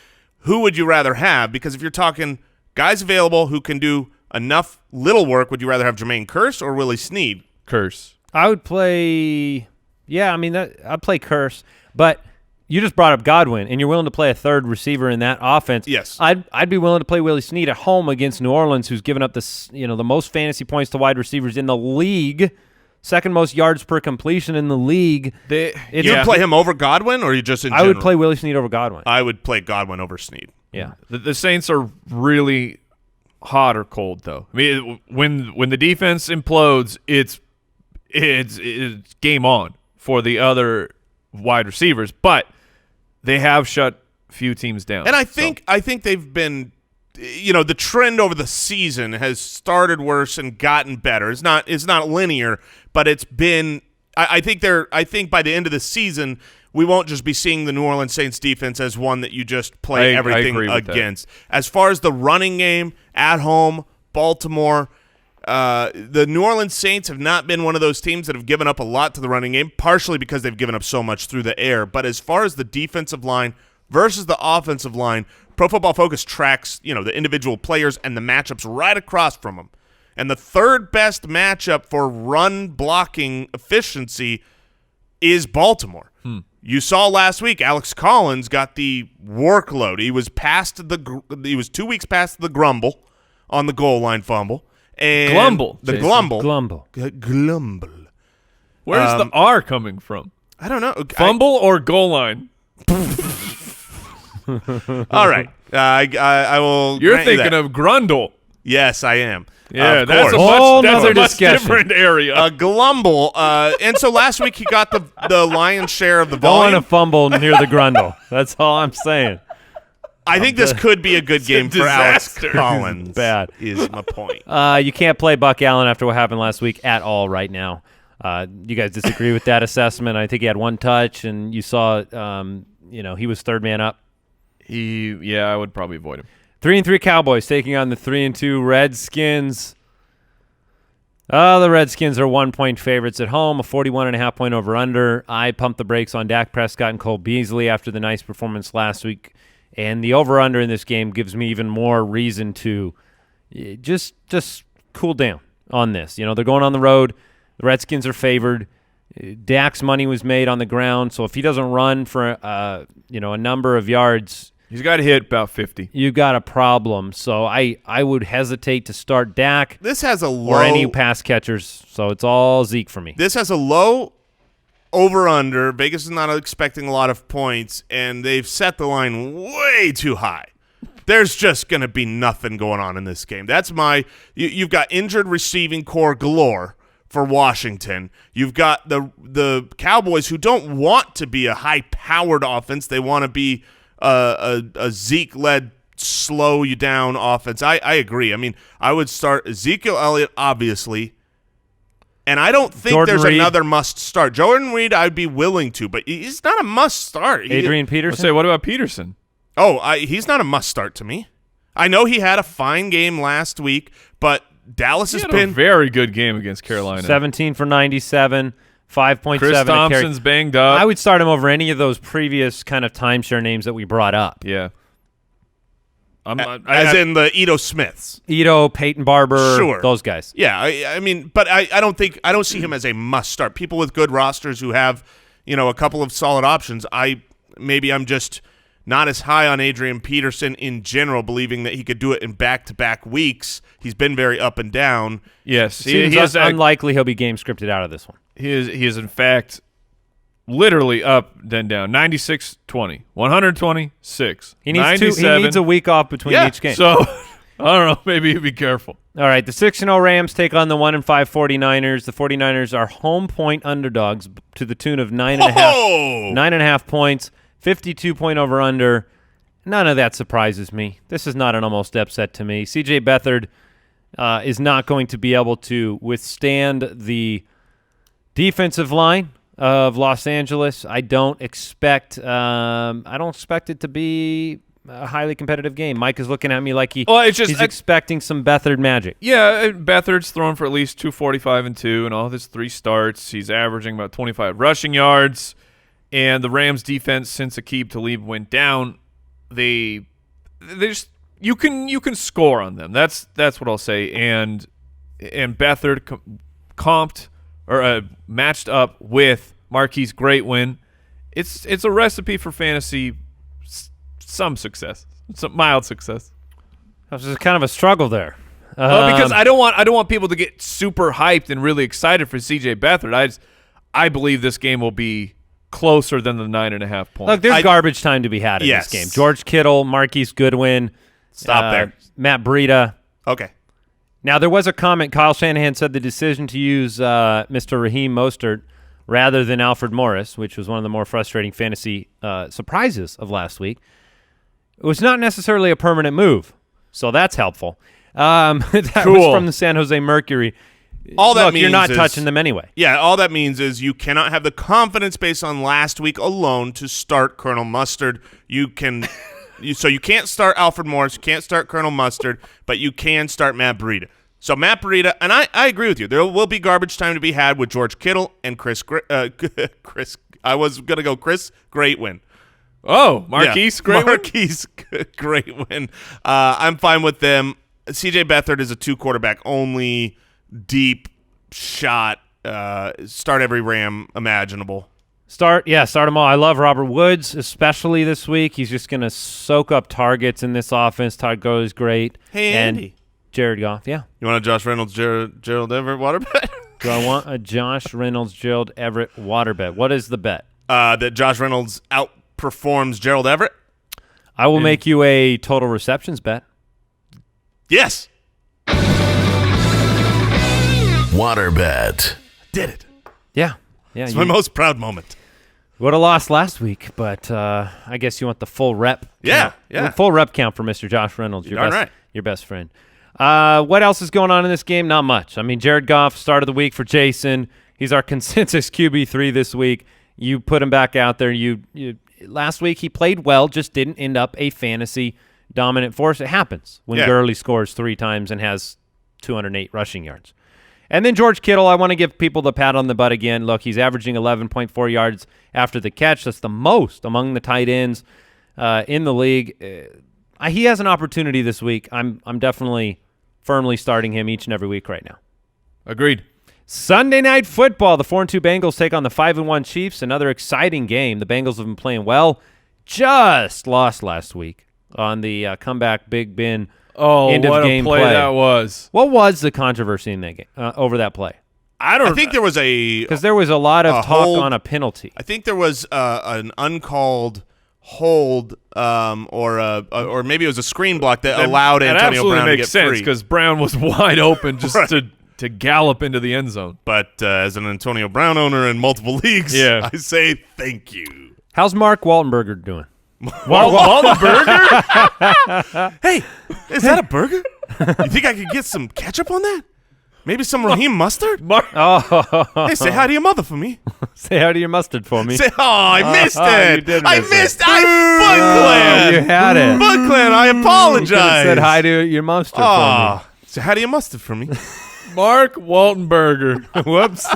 Speaker 4: Who would you rather have? Because if you're talking guys available who can do enough little work, would you rather have Jermaine Kearse or Willie Snead?
Speaker 3: Kearse.
Speaker 1: I would play I'd play Kearse, but you just brought up Godwin, and you're willing to play a third receiver in that offense.
Speaker 4: Yes.
Speaker 1: I'd be willing to play Willie Snead at home against New Orleans, who's given up the most fantasy points to wide receivers in the league, second most yards per completion in the league.
Speaker 4: You'd play him over Godwin, or you just in general?
Speaker 1: I would play Willie Snead over Godwin.
Speaker 4: I would play Godwin over Snead.
Speaker 1: Yeah.
Speaker 3: The Saints are really hot or cold, though. When the defense implodes, it's game on for the other wide receivers, but they have shut few teams down.
Speaker 4: And I think they've been, the trend over the season has started worse and gotten better. It's not linear, but it's been. I think by the end of the season, we won't just be seeing the New Orleans Saints defense as one that you just play everything against. As far as the running game at home, Baltimore. The New Orleans Saints have not been one of those teams that have given up a lot to the running game, partially because they've given up so much through the air. But as far as the defensive line versus the offensive line, Pro Football Focus tracks, the individual players and the matchups right across from them. And the third best matchup for run blocking efficiency is Baltimore. You saw last week Alex Collins got the workload. He was 2 weeks past the grumble on the goal line fumble. And
Speaker 3: Glumble.
Speaker 4: The
Speaker 3: Jason.
Speaker 4: Glumble.
Speaker 3: Where's the R coming from?
Speaker 4: I don't know.
Speaker 3: Fumble or goal line?
Speaker 4: All right. I will.
Speaker 3: You're thinking of Grundle.
Speaker 4: Yes, I am.
Speaker 3: Yeah,
Speaker 4: of
Speaker 3: that's
Speaker 4: course.
Speaker 3: a much different area.
Speaker 4: Glumble. And so last week he got the lion's share of the
Speaker 1: Don't
Speaker 4: volume.
Speaker 1: want to fumble near the Grundle. That's all I'm saying.
Speaker 4: I think this could be a good game for Alex Collins.
Speaker 1: Bad
Speaker 4: is my point.
Speaker 1: You can't play Buck Allen after what happened last week at all right now. You guys disagree with that assessment? I think he had 1 touch, and you saw, he was third man up.
Speaker 3: I would probably avoid him.
Speaker 1: 3-3 Cowboys taking on the 3-2 Redskins. The Redskins are 1-point favorites at home, a 41.5 point over-under. I pumped the brakes on Dak Prescott and Cole Beasley after the nice performance last week, and the over-under in this game gives me even more reason to just cool down on this. You know, they're going on the road. The Redskins are favored. Dak's money was made on the ground, so if he doesn't run for a number of yards,
Speaker 3: He's got to hit about 50.
Speaker 1: you got a problem. So I would hesitate to start Dak
Speaker 4: This has a low
Speaker 1: or any pass catchers. So it's all Zeke for me.
Speaker 4: This has a low over-under. Vegas is not expecting a lot of points, and they've set the line way too high. There's just going to be nothing going on in this game. That's you've got injured receiving core galore for Washington. You've got the Cowboys who don't want to be a high-powered offense. They want to be a Zeke-led, slow-you-down offense. I agree. I mean, I would start Ezekiel Elliott, obviously, and I don't think
Speaker 1: Jordan
Speaker 4: there's
Speaker 1: Reed.
Speaker 4: another must-start. Jordan Reed, I'd be willing to, but he's not a must-start.
Speaker 1: Adrian
Speaker 3: Let's
Speaker 1: Peterson?
Speaker 3: say, what about Peterson?
Speaker 4: He's not a must-start to me. I know he had a fine game last week, but Dallas
Speaker 3: He
Speaker 4: has
Speaker 3: had
Speaker 4: been
Speaker 3: a very good game against Carolina.
Speaker 1: 17 for 97, 5.7
Speaker 3: Chris
Speaker 1: a carry.
Speaker 3: Thompson's banged up.
Speaker 1: I would start him over any of those previous kind of timeshare names that we brought up.
Speaker 3: Yeah.
Speaker 4: as in the Ito Smiths.
Speaker 1: Ito, Peyton Barber,
Speaker 4: Sure.
Speaker 1: those guys.
Speaker 4: Yeah, I mean, but I don't see him as a must-start. People with good rosters who have, a couple of solid options. I'm just not as high on Adrian Peterson in general, believing that he could do it in back-to-back weeks. He's been very up and down.
Speaker 3: Yes.
Speaker 1: Seems
Speaker 3: He is
Speaker 1: unlikely he'll be game scripted out of this one.
Speaker 3: He is in fact literally up then down. 96-20, 126.
Speaker 1: He needs
Speaker 3: 97.
Speaker 1: He needs a week off between each game.
Speaker 3: So I don't know. Maybe you be careful.
Speaker 1: All right, the 6-0 Rams take on the 1-5 49ers. The 49ers are home point underdogs to the tune of 9.5 points, 52-point over-under. None of that surprises me. This is not an almost upset to me. C.J. Beathard is not going to be able to withstand the defensive line of Los Angeles. I don't expect it to be a highly competitive game. Mike is looking at me like he's expecting some Beathard magic.
Speaker 3: Yeah, Beathard's thrown for at least 245 and 2 in all of his 3 starts. He's averaging about 25 rushing yards. And the Rams defense, since Aqib Talib went down, they just you can score on them. That's what I'll say. And Beathard comped or matched up with Marquise Greatwin. It's a recipe for fantasy. Some success, some mild success.
Speaker 1: This is kind of a struggle there.
Speaker 3: Well, because I don't want people to get super hyped and really excited for C.J. Beathard. I believe this game will be closer than the 9.5 points.
Speaker 1: Look, there's garbage time to be had in this game. George Kittle, Marquise Goodwin.
Speaker 4: Stop there.
Speaker 1: Matt Breida.
Speaker 4: Okay.
Speaker 1: Now, there was a comment. Kyle Shanahan said the decision to use Mr. Raheem Mostert rather than Alfred Morris, which was one of the more frustrating fantasy surprises of last week, it was not necessarily a permanent move. So that's helpful. That was from the San Jose Mercury.
Speaker 4: All that means
Speaker 1: you're not
Speaker 4: is,
Speaker 1: touching them anyway.
Speaker 4: Yeah, all that means is you cannot have the confidence based on last week alone to start Colonel Mustard. You can't start Alfred Morris, you can't start Colonel Mustard, but you can start Matt Breida. So Matt Breida, and I agree with you. There will be garbage time to be had with George Kittle and Chris. I was gonna go Chris Greatwin.
Speaker 3: Oh, Marquise Greatwin?
Speaker 4: Marquise Greatwin. I'm fine with them. C.J. Beathard is a 2-quarterback only, deep shot. Start every Ram imaginable.
Speaker 1: Start them all. I love Robert Woods, especially this week. He's just going to soak up targets in this offense. Todd Gurley's great.
Speaker 4: Hey, Andy.
Speaker 1: And Jared Goff, yeah.
Speaker 4: You want a Josh Reynolds, Gerald Everett water bet?
Speaker 1: Do I want a Josh Reynolds, Gerald Everett water bet? What is the bet?
Speaker 4: That Josh Reynolds outperforms Gerald Everett?
Speaker 1: I will make you a total receptions bet.
Speaker 4: Yes.
Speaker 2: Water bet.
Speaker 4: Did it.
Speaker 1: Yeah.
Speaker 4: It's my most proud moment.
Speaker 1: Would have lost last week, but I guess you want the full rep.
Speaker 4: Yeah.
Speaker 1: Full rep count for Mr. Josh Reynolds, your best friend. What else is going on in this game? Not much. I mean, Jared Goff, start of the week for Jason. He's our consensus QB3 this week. You put him back out there. Last week he played well, just didn't end up a fantasy dominant force. It happens when
Speaker 4: Yeah.
Speaker 1: Gurley scores 3 times and has 208 rushing yards. And then George Kittle, I want to give people the pat on the butt again. Look, he's averaging 11.4 yards after the catch. That's the most among the tight ends in the league. He has an opportunity this week. I'm definitely firmly starting him each and every week right now.
Speaker 3: Agreed.
Speaker 1: Sunday Night Football. The 4-2 Bengals take on the 5-1 Chiefs. Another exciting game. The Bengals have been playing well. Just lost last week on the comeback Big Ben end
Speaker 3: what
Speaker 1: of game
Speaker 3: a play that was.
Speaker 1: What was the controversy in that game over that play?
Speaker 4: I think there was
Speaker 1: Because there was a lot of talk on a penalty.
Speaker 4: I think there was an uncalled hold, or maybe it was a screen block that allowed Antonio Brown to get
Speaker 3: sense
Speaker 4: free.
Speaker 3: because Brown was wide open just
Speaker 4: Right.
Speaker 3: to gallop into the end zone.
Speaker 4: But as an Antonio Brown owner in multiple leagues,
Speaker 3: Yeah.
Speaker 4: I say thank you.
Speaker 1: How's Mark Waltonberger doing?
Speaker 3: Waltonberger?
Speaker 4: Hey, is that a burger? You think I could get some ketchup on that? Maybe some Raheem mustard? Hey, say hi to your mother for me.
Speaker 1: Say hi to your mustard for me.
Speaker 4: I missed it.
Speaker 1: You did
Speaker 4: I
Speaker 1: miss
Speaker 4: missed
Speaker 1: it.
Speaker 4: FootClan.
Speaker 1: You had it.
Speaker 4: FootClan, I
Speaker 1: You could've
Speaker 4: apologize.
Speaker 1: said hi to your mustard for me.
Speaker 4: Say hi to your mustard for me.
Speaker 3: Mark Waltonberger.
Speaker 1: Whoops.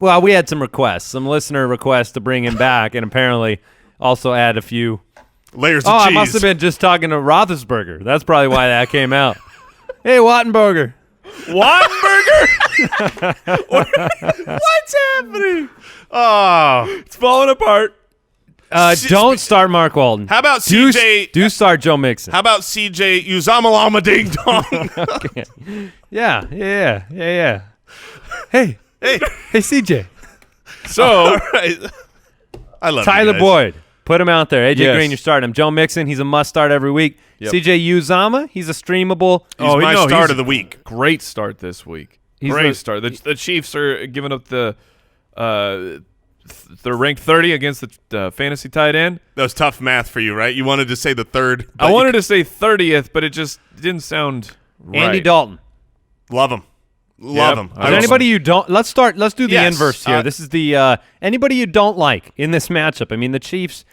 Speaker 1: Well, we had some requests, some listener requests to bring him back, and apparently also add a few.
Speaker 4: Layers of
Speaker 1: Oh,
Speaker 4: cheese.
Speaker 1: I must have been just talking to Roethlisberger. That's probably why that came out. Hey, Waltonberger.
Speaker 3: Waltonberger?
Speaker 4: What's happening? Oh.
Speaker 3: It's falling apart.
Speaker 1: Don't start Mark Walton.
Speaker 4: How about
Speaker 1: do,
Speaker 4: CJ?
Speaker 1: Do start Joe Mixon.
Speaker 4: How about CJ Uzamalama Ding Dong?
Speaker 1: Yeah. Hey,
Speaker 4: Hey.
Speaker 1: CJ.
Speaker 3: So,
Speaker 4: All right. I love
Speaker 1: Tyler
Speaker 4: you guys.
Speaker 1: Boyd. Put him out there. AJ
Speaker 3: Yes.
Speaker 1: Green, you're starting him. Joe Mixon, he's a must start every week.
Speaker 3: Yep.
Speaker 1: CJ Uzama, he's a streamable.
Speaker 4: He's my
Speaker 3: no,
Speaker 4: start
Speaker 3: he's
Speaker 4: of the week.
Speaker 3: great start this week.
Speaker 1: He's
Speaker 3: Great
Speaker 1: the-
Speaker 3: start. The Chiefs are giving up they're ranked 30 against the fantasy tight end.
Speaker 4: That was tough math for you, right? You wanted to say the third.
Speaker 3: I wanted to say 30th, but it just didn't sound right.
Speaker 1: Andy Dalton.
Speaker 4: Love him. Love him.
Speaker 3: Is
Speaker 1: Is
Speaker 3: there
Speaker 1: there anybody you don't? Let's do the
Speaker 4: Yes,
Speaker 1: inverse here. This is the anybody you don't like in this matchup. I mean, the Chiefs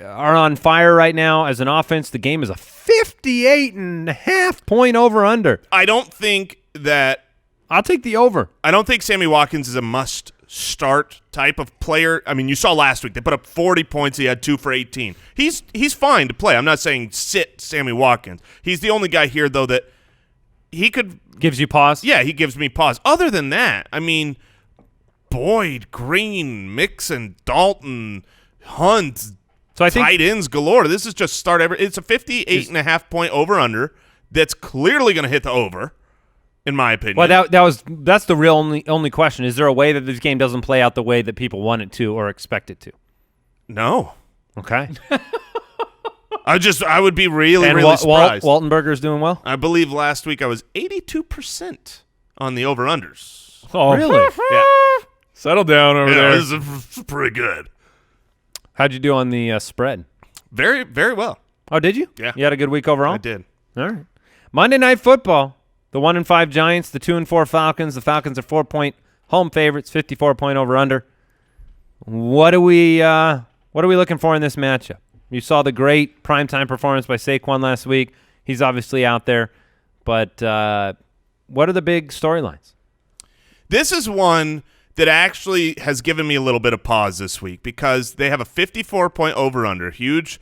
Speaker 1: are on fire right now as an offense. The game is a 58.5 point over under.
Speaker 4: I don't think
Speaker 1: I'll take the over.
Speaker 4: Sammy Watkins is a must start type of player. I mean, you saw last week they put up 40 points. He had 2 for 18. He's fine to play. I'm not saying sit Sammy Watkins. He's the only guy here though that he could.
Speaker 1: Gives you pause.
Speaker 4: Yeah, he gives me pause. Other than that, I mean, Boyd, Green, Mixon, Dalton, Hunt,
Speaker 1: So I think
Speaker 4: tight ends galore. This is just start every. It's a 58.5 point over under that's clearly going to hit the over, in my opinion.
Speaker 1: well that's the real only question. Is there a way that this game doesn't play out the way that people want it to or expect it to?
Speaker 4: No.
Speaker 1: Okay.
Speaker 4: I would be really
Speaker 1: And
Speaker 4: surprised.
Speaker 1: Waltonberger's doing well.
Speaker 4: I believe last week I was 82% on the over unders.
Speaker 3: Oh,
Speaker 1: Really?
Speaker 4: Yeah.
Speaker 3: Settle down over there.
Speaker 4: This is pretty good.
Speaker 1: How'd you do on the spread?
Speaker 4: Very, very well.
Speaker 1: Oh, did you?
Speaker 4: Yeah.
Speaker 1: You had a good week overall?
Speaker 4: I did.
Speaker 1: All right. Monday Night Football. The 1-5 Giants, the 2-4 Falcons. The Falcons are 4-point home favorites, 54-point over under. What are we looking for in this matchup? You saw the great primetime performance by Saquon last week. He's obviously out there, but what are the big storylines?
Speaker 4: This is one that actually has given me a little bit of pause this week because they have a 54-point over-under. Huge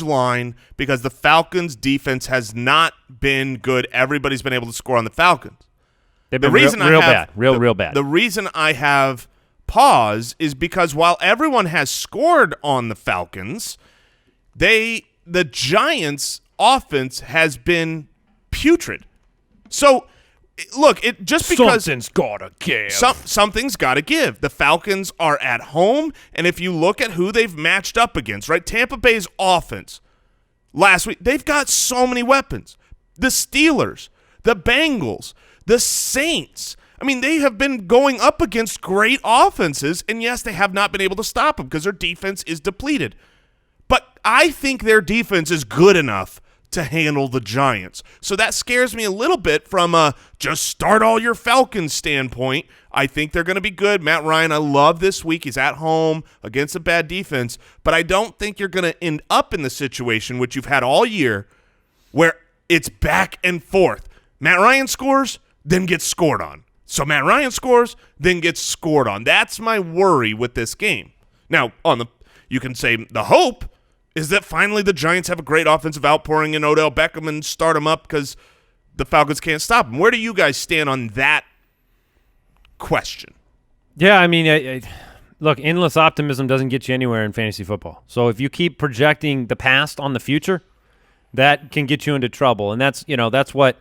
Speaker 4: line because the Falcons' defense has not been good. Everybody's been able to score on the Falcons.
Speaker 1: They've been real bad. Real bad.
Speaker 4: The reason I have pause is because while everyone has scored on the Falcons, the Giants' offense has been putrid. So, look, just because
Speaker 1: something's gotta give.
Speaker 4: something's got to give. The Falcons are at home, and if you look at who they've matched up against, right? Tampa Bay's offense last week, they've got so many weapons. The Steelers, the Bengals, the Saints. I mean, they have been going up against great offenses, and yes, they have not been able to stop them because their defense is depleted. But I think their defense is good enough to handle the Giants. So that scares me a little bit from a just start all your Falcons standpoint. I think they're going to be good. Matt Ryan, I love this week. He's at home against a bad defense, but I don't think you're going to end up in the situation which you've had all year where it's back and forth. Matt Ryan scores, then gets scored on. So Matt Ryan scores, then gets scored on. That's my worry with this game. Now, you can say the hope is that finally the Giants have a great offensive outpouring in Odell Beckham and start him up because the Falcons can't stop him. Where do you guys stand on that question?
Speaker 1: Yeah, I mean, look, endless optimism doesn't get you anywhere in fantasy football. So if you keep projecting the past on the future, that can get you into trouble. And that's what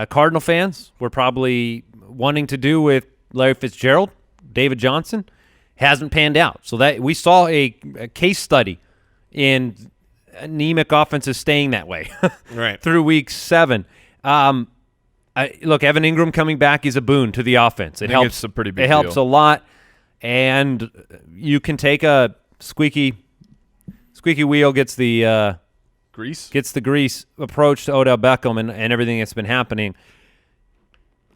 Speaker 1: Cardinal fans were probably wanting to do with Larry Fitzgerald, David Johnson. Hasn't panned out. So that we saw a case study in anemic offenses staying that way
Speaker 4: right
Speaker 1: through week 7. Look, Evan Ingram coming back is a boon to the offense. It helps.
Speaker 3: It's a pretty big
Speaker 1: It helps
Speaker 3: deal.
Speaker 1: a lot, and you can take a squeaky wheel gets the grease approach to Odell Beckham and everything that's been happening.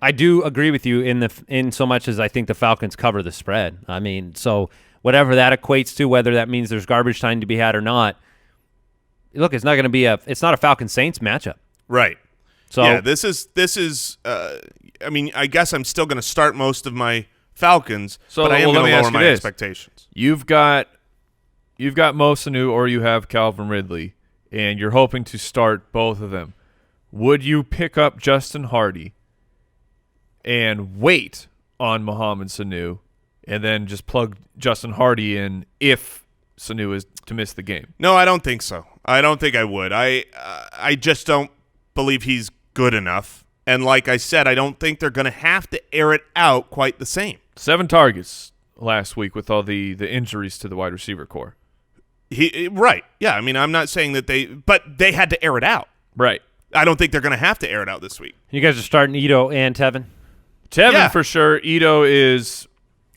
Speaker 1: I do agree with you in so much as I think the Falcons cover the spread. I mean, so whatever that equates to, whether that means there's garbage time to be had or not. Look, it's not going to be it's not a Falcons Saints matchup.
Speaker 4: Right.
Speaker 1: So
Speaker 4: yeah, this is. I mean, I guess I'm still going to start most of my Falcons, but I am going to lower my expectations.
Speaker 3: You've got Mo Sanu or you have Calvin Ridley, and you're hoping to start both of them. Would you pick up Justin Hardy and wait on Mohamed Sanu and then just plug Justin Hardy in if Sanu is to miss the game?
Speaker 4: No, I don't think so. I don't think I would. I just don't believe he's good enough. And like I said, I don't think they're going to have to air it out quite the same.
Speaker 3: 7 targets last week with all the injuries to the wide receiver core.
Speaker 4: Right. Yeah, I mean, I'm not saying that but they had to air it out.
Speaker 3: Right.
Speaker 4: I don't think they're going to have to air it out this week.
Speaker 1: you guys are starting Ito and Tevin
Speaker 3: Tevin for sure. Ito is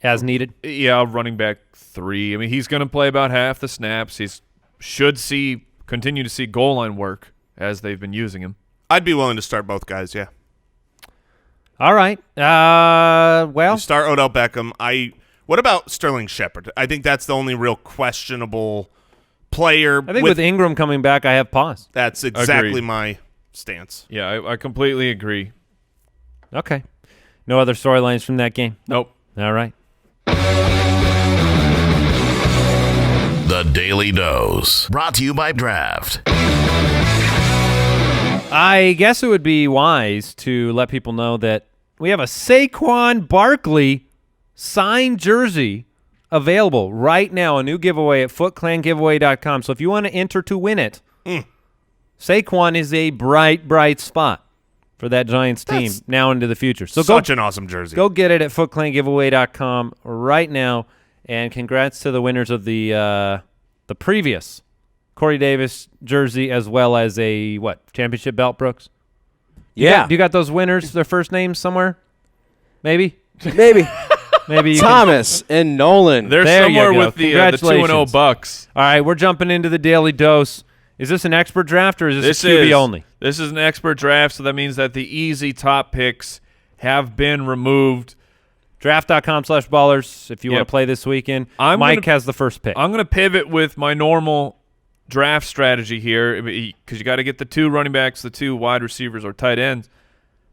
Speaker 1: as needed.
Speaker 3: Yeah, running back 3. I mean, he's going to play about half the snaps. He should continue to see goal line work as they've been using him.
Speaker 4: I'd be willing to start both guys, yeah.
Speaker 1: All right. Well,
Speaker 4: you start Odell Beckham. What about Sterling Shepard? I think that's the only real questionable player.
Speaker 1: I think with Ingram coming back, I have pause.
Speaker 4: That's exactly
Speaker 3: Agreed.
Speaker 4: my stance.
Speaker 3: Yeah, I completely agree.
Speaker 1: Okay. No other storylines from that game?
Speaker 3: Nope.
Speaker 1: All right.
Speaker 2: The Daily Dose, brought to you by Draft.
Speaker 1: I guess it would be wise to let people know that we have a Saquon Barkley signed jersey available right now, a new giveaway at FootClanGiveaway.com. So if you want to enter to win it, Saquon is a bright spot for that Giants team now into the future. So
Speaker 4: such an awesome jersey.
Speaker 1: Go get it at FootClanGiveaway.com right now, and congrats to the winners of the previous Corey Davis jersey, as well as a championship belt, Brooks?
Speaker 6: Yeah.
Speaker 1: Do you got those winners, their first names somewhere? Maybe.
Speaker 6: Maybe
Speaker 1: You
Speaker 6: Thomas and Nolan.
Speaker 3: They're
Speaker 1: There you
Speaker 3: somewhere
Speaker 1: go.
Speaker 3: with the 2-0 Bucks.
Speaker 1: All right, we're jumping into the Daily Dose. Is this an expert draft or is this QB only?
Speaker 3: This is an expert draft, so that means that the easy top picks have been removed.
Speaker 1: Draft.com/ballers if you want to play this weekend. Mike has the first pick.
Speaker 3: I'm going to pivot with my normal draft strategy here because you got to get the 2 running backs, the 2 wide receivers or tight ends.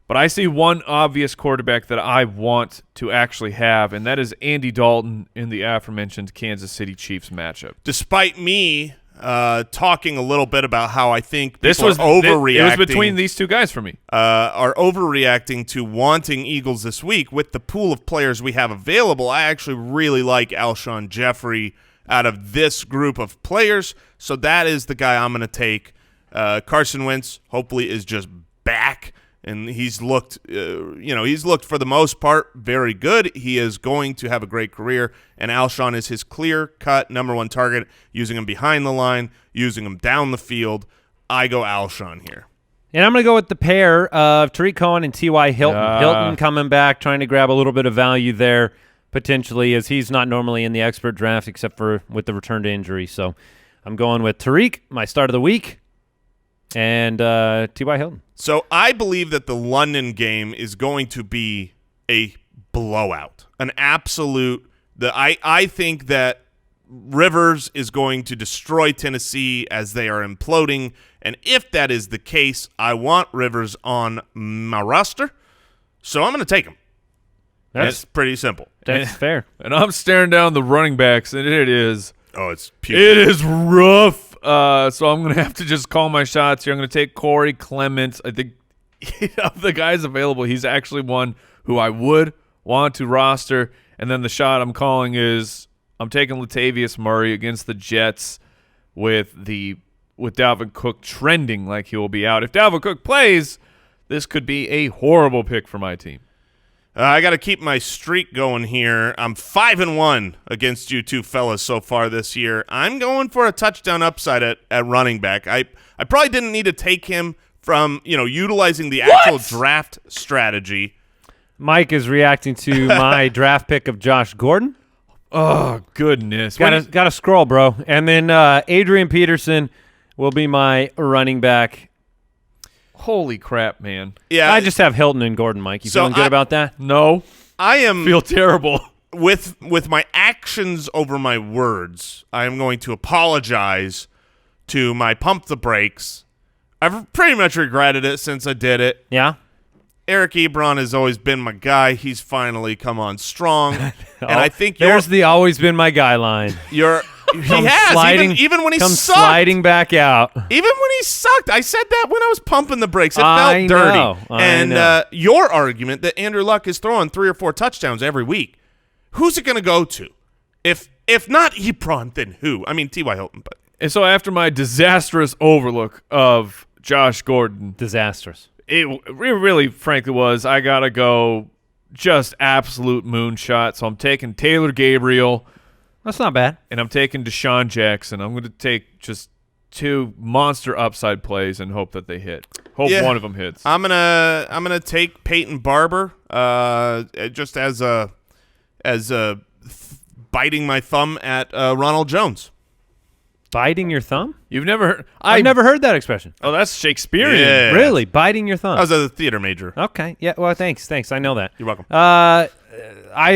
Speaker 3: But I see one obvious quarterback that I want to actually have, and that is Andy Dalton in the aforementioned Kansas City Chiefs matchup.
Speaker 4: Despite me talking a little bit about how I think people are overreacting.
Speaker 3: It was between these 2 guys for me.
Speaker 4: Are overreacting to wanting Eagles this week with the pool of players we have available. I actually really like Alshon Jeffrey out of this group of players, so that is the guy I'm going to take. Carson Wentz hopefully is just back. And he's looked, he's looked for the most part very good. He is going to have a great career, and Alshon is his clear-cut number 1 target, using him behind the line, using him down the field. I go Alshon here.
Speaker 1: And I'm going to go with the pair of Tariq Cohen and T.Y. Hilton. Hilton coming back, trying to grab a little bit of value there potentially, as he's not normally in the expert draft except for with the return to injury. So I'm going with Tariq, my start of the week. and T.Y. Hilton.
Speaker 4: So I believe that the London game is going to be a blowout, an absolute. I think that Rivers is going to destroy Tennessee as they are imploding, and if that is the case, I want Rivers on my roster, so I'm going to take him. That's pretty simple.
Speaker 1: That's fair.
Speaker 3: And I'm staring down the running backs, and it is.
Speaker 4: Oh, it's
Speaker 3: It is rough. So I'm going to have to just call my shots here. I'm going to take Corey Clement. I think of the guys available, he's actually one who I would want to roster. And then the shot I'm calling is I'm taking Latavius Murray against the Jets with Dalvin Cook trending like he will be out. If Dalvin Cook plays, this could be a horrible pick for my team.
Speaker 4: I got to keep my streak going here. I'm 5-1 against you two fellas so far this year. I'm going for a touchdown upside at running back. I probably didn't need to take him from utilizing the actual draft strategy.
Speaker 1: Mike is reacting to my draft pick of Josh Gordon.
Speaker 3: Oh, goodness.
Speaker 1: Got to scroll, bro. And then Adrian Peterson will be my running back.
Speaker 3: Holy crap, man.
Speaker 4: Yeah,
Speaker 1: I just have Hilton and Gordon, Mike. You feeling good about that?
Speaker 3: No.
Speaker 4: I
Speaker 3: feel terrible.
Speaker 4: With my actions over my words, I am going to apologize to my pump the brakes. I've pretty much regretted it since I did it.
Speaker 1: Yeah?
Speaker 4: Eric Ebron has always been my guy. He's finally come on strong. And I think
Speaker 1: there's the always been my guy line.
Speaker 4: He has, even when he sucked.
Speaker 1: Sliding back out.
Speaker 4: Even when he sucked. I said that when I was pumping the brakes. It felt dirty.
Speaker 1: I know.
Speaker 4: Your argument that Andrew Luck is throwing 3 or 4 touchdowns every week, who's it going to go to? If not Ebron, then who? I mean, T.Y. Hilton. But.
Speaker 3: And so after my disastrous overlook of Josh Gordon.
Speaker 1: Disastrous.
Speaker 3: It really, frankly, was. I got to go just absolute moonshot. So I'm taking Taylor Gabriel.
Speaker 1: That's not bad.
Speaker 3: And I'm taking Deshaun Jackson. I'm going to take just 2 monster upside plays and hope that they hit. Hope one of them hits.
Speaker 4: I'm gonna take Peyton Barber just as biting my thumb at Ronald Jones.
Speaker 1: Biting your thumb?
Speaker 3: You've never heard?
Speaker 1: I've never heard that expression.
Speaker 3: Oh, that's Shakespearean.
Speaker 4: Yeah.
Speaker 1: Really? Biting your thumb?
Speaker 4: I was a theater major.
Speaker 1: Okay. Yeah. Well, thanks. I know that.
Speaker 4: You're welcome.
Speaker 1: I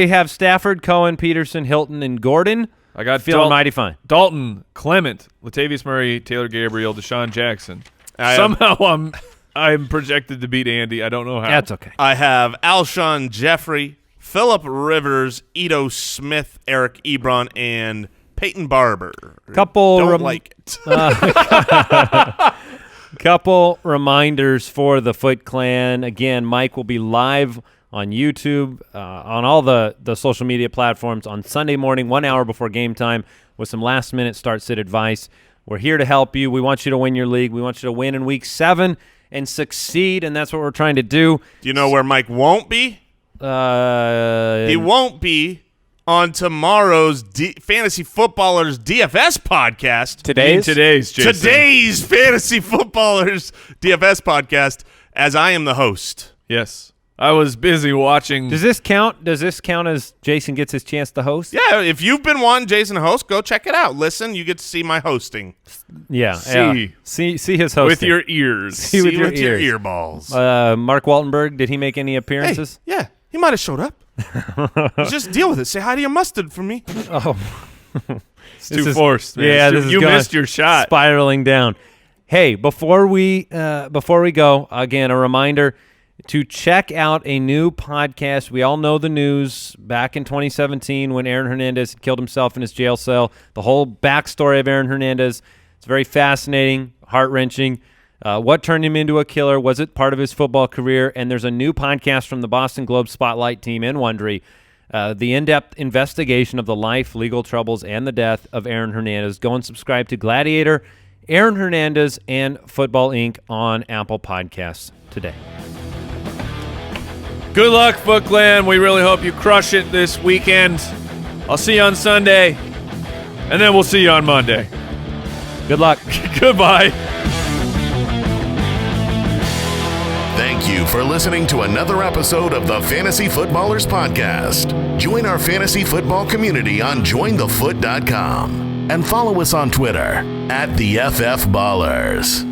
Speaker 1: have Stafford, Cohen, Peterson, Hilton, and Gordon.
Speaker 3: I got
Speaker 1: feeling mighty fine.
Speaker 3: Dalton, Clement, Latavius Murray, Taylor Gabriel, Deshaun Jackson. Somehow I'm projected to beat Andy. I don't know how.
Speaker 1: That's okay.
Speaker 4: I have Alshon Jeffrey, Phillip Rivers, Ito Smith, Eric Ebron, and Peyton Barber. Don't like it.
Speaker 1: Couple reminders for the Foot Clan. Again, Mike will be live on YouTube, on all the social media platforms on Sunday morning, 1 hour before game time, with some last-minute start-sit advice. We're here to help you. We want you to win your league. We want you to win in Week 7 and succeed, and that's what we're trying to do.
Speaker 4: Do you know where Mike won't be? He won't be on tomorrow's Fantasy Footballers DFS podcast. Today's Fantasy Footballers DFS podcast, as I am the host.
Speaker 3: Yes. I was busy watching.
Speaker 1: Does this count? Does this count as Jason gets his chance to host?
Speaker 4: Yeah, if you've been wanting Jason to host, go check it out. Listen, you get to see my hosting.
Speaker 1: Yeah. See his hosting.
Speaker 3: With your ears.
Speaker 4: See with your ear balls.
Speaker 1: Mark Waltonberger, did he make any appearances?
Speaker 4: Hey, yeah, he might have showed up. Just deal with it. Say hi to your mustard for me.
Speaker 1: Oh.
Speaker 3: It's too forced, man.
Speaker 1: Yeah,
Speaker 3: you missed your shot.
Speaker 1: Spiraling down. Hey, before we go, again, a reminder to check out a new podcast. We all know the news back in 2017 when Aaron Hernandez killed himself in his jail cell. The whole backstory of Aaron Hernandez. It's very fascinating, heart-wrenching. What turned him into a killer? Was it part of his football career? And there's a new podcast from the Boston Globe Spotlight team in Wondery, the in-depth investigation of the life, legal troubles, and the death of Aaron Hernandez. Go and subscribe to Gladiator, Aaron Hernandez, and Football Inc. on Apple Podcasts today.
Speaker 3: Good luck, Foot Clan. We really hope you crush it this weekend. I'll see you on Sunday, and then we'll see you on Monday.
Speaker 1: Good luck.
Speaker 3: Goodbye.
Speaker 2: Thank you for listening to another episode of the Fantasy Footballers Podcast. Join our fantasy football community on jointhefoot.com and follow us on Twitter @TheFFBallers.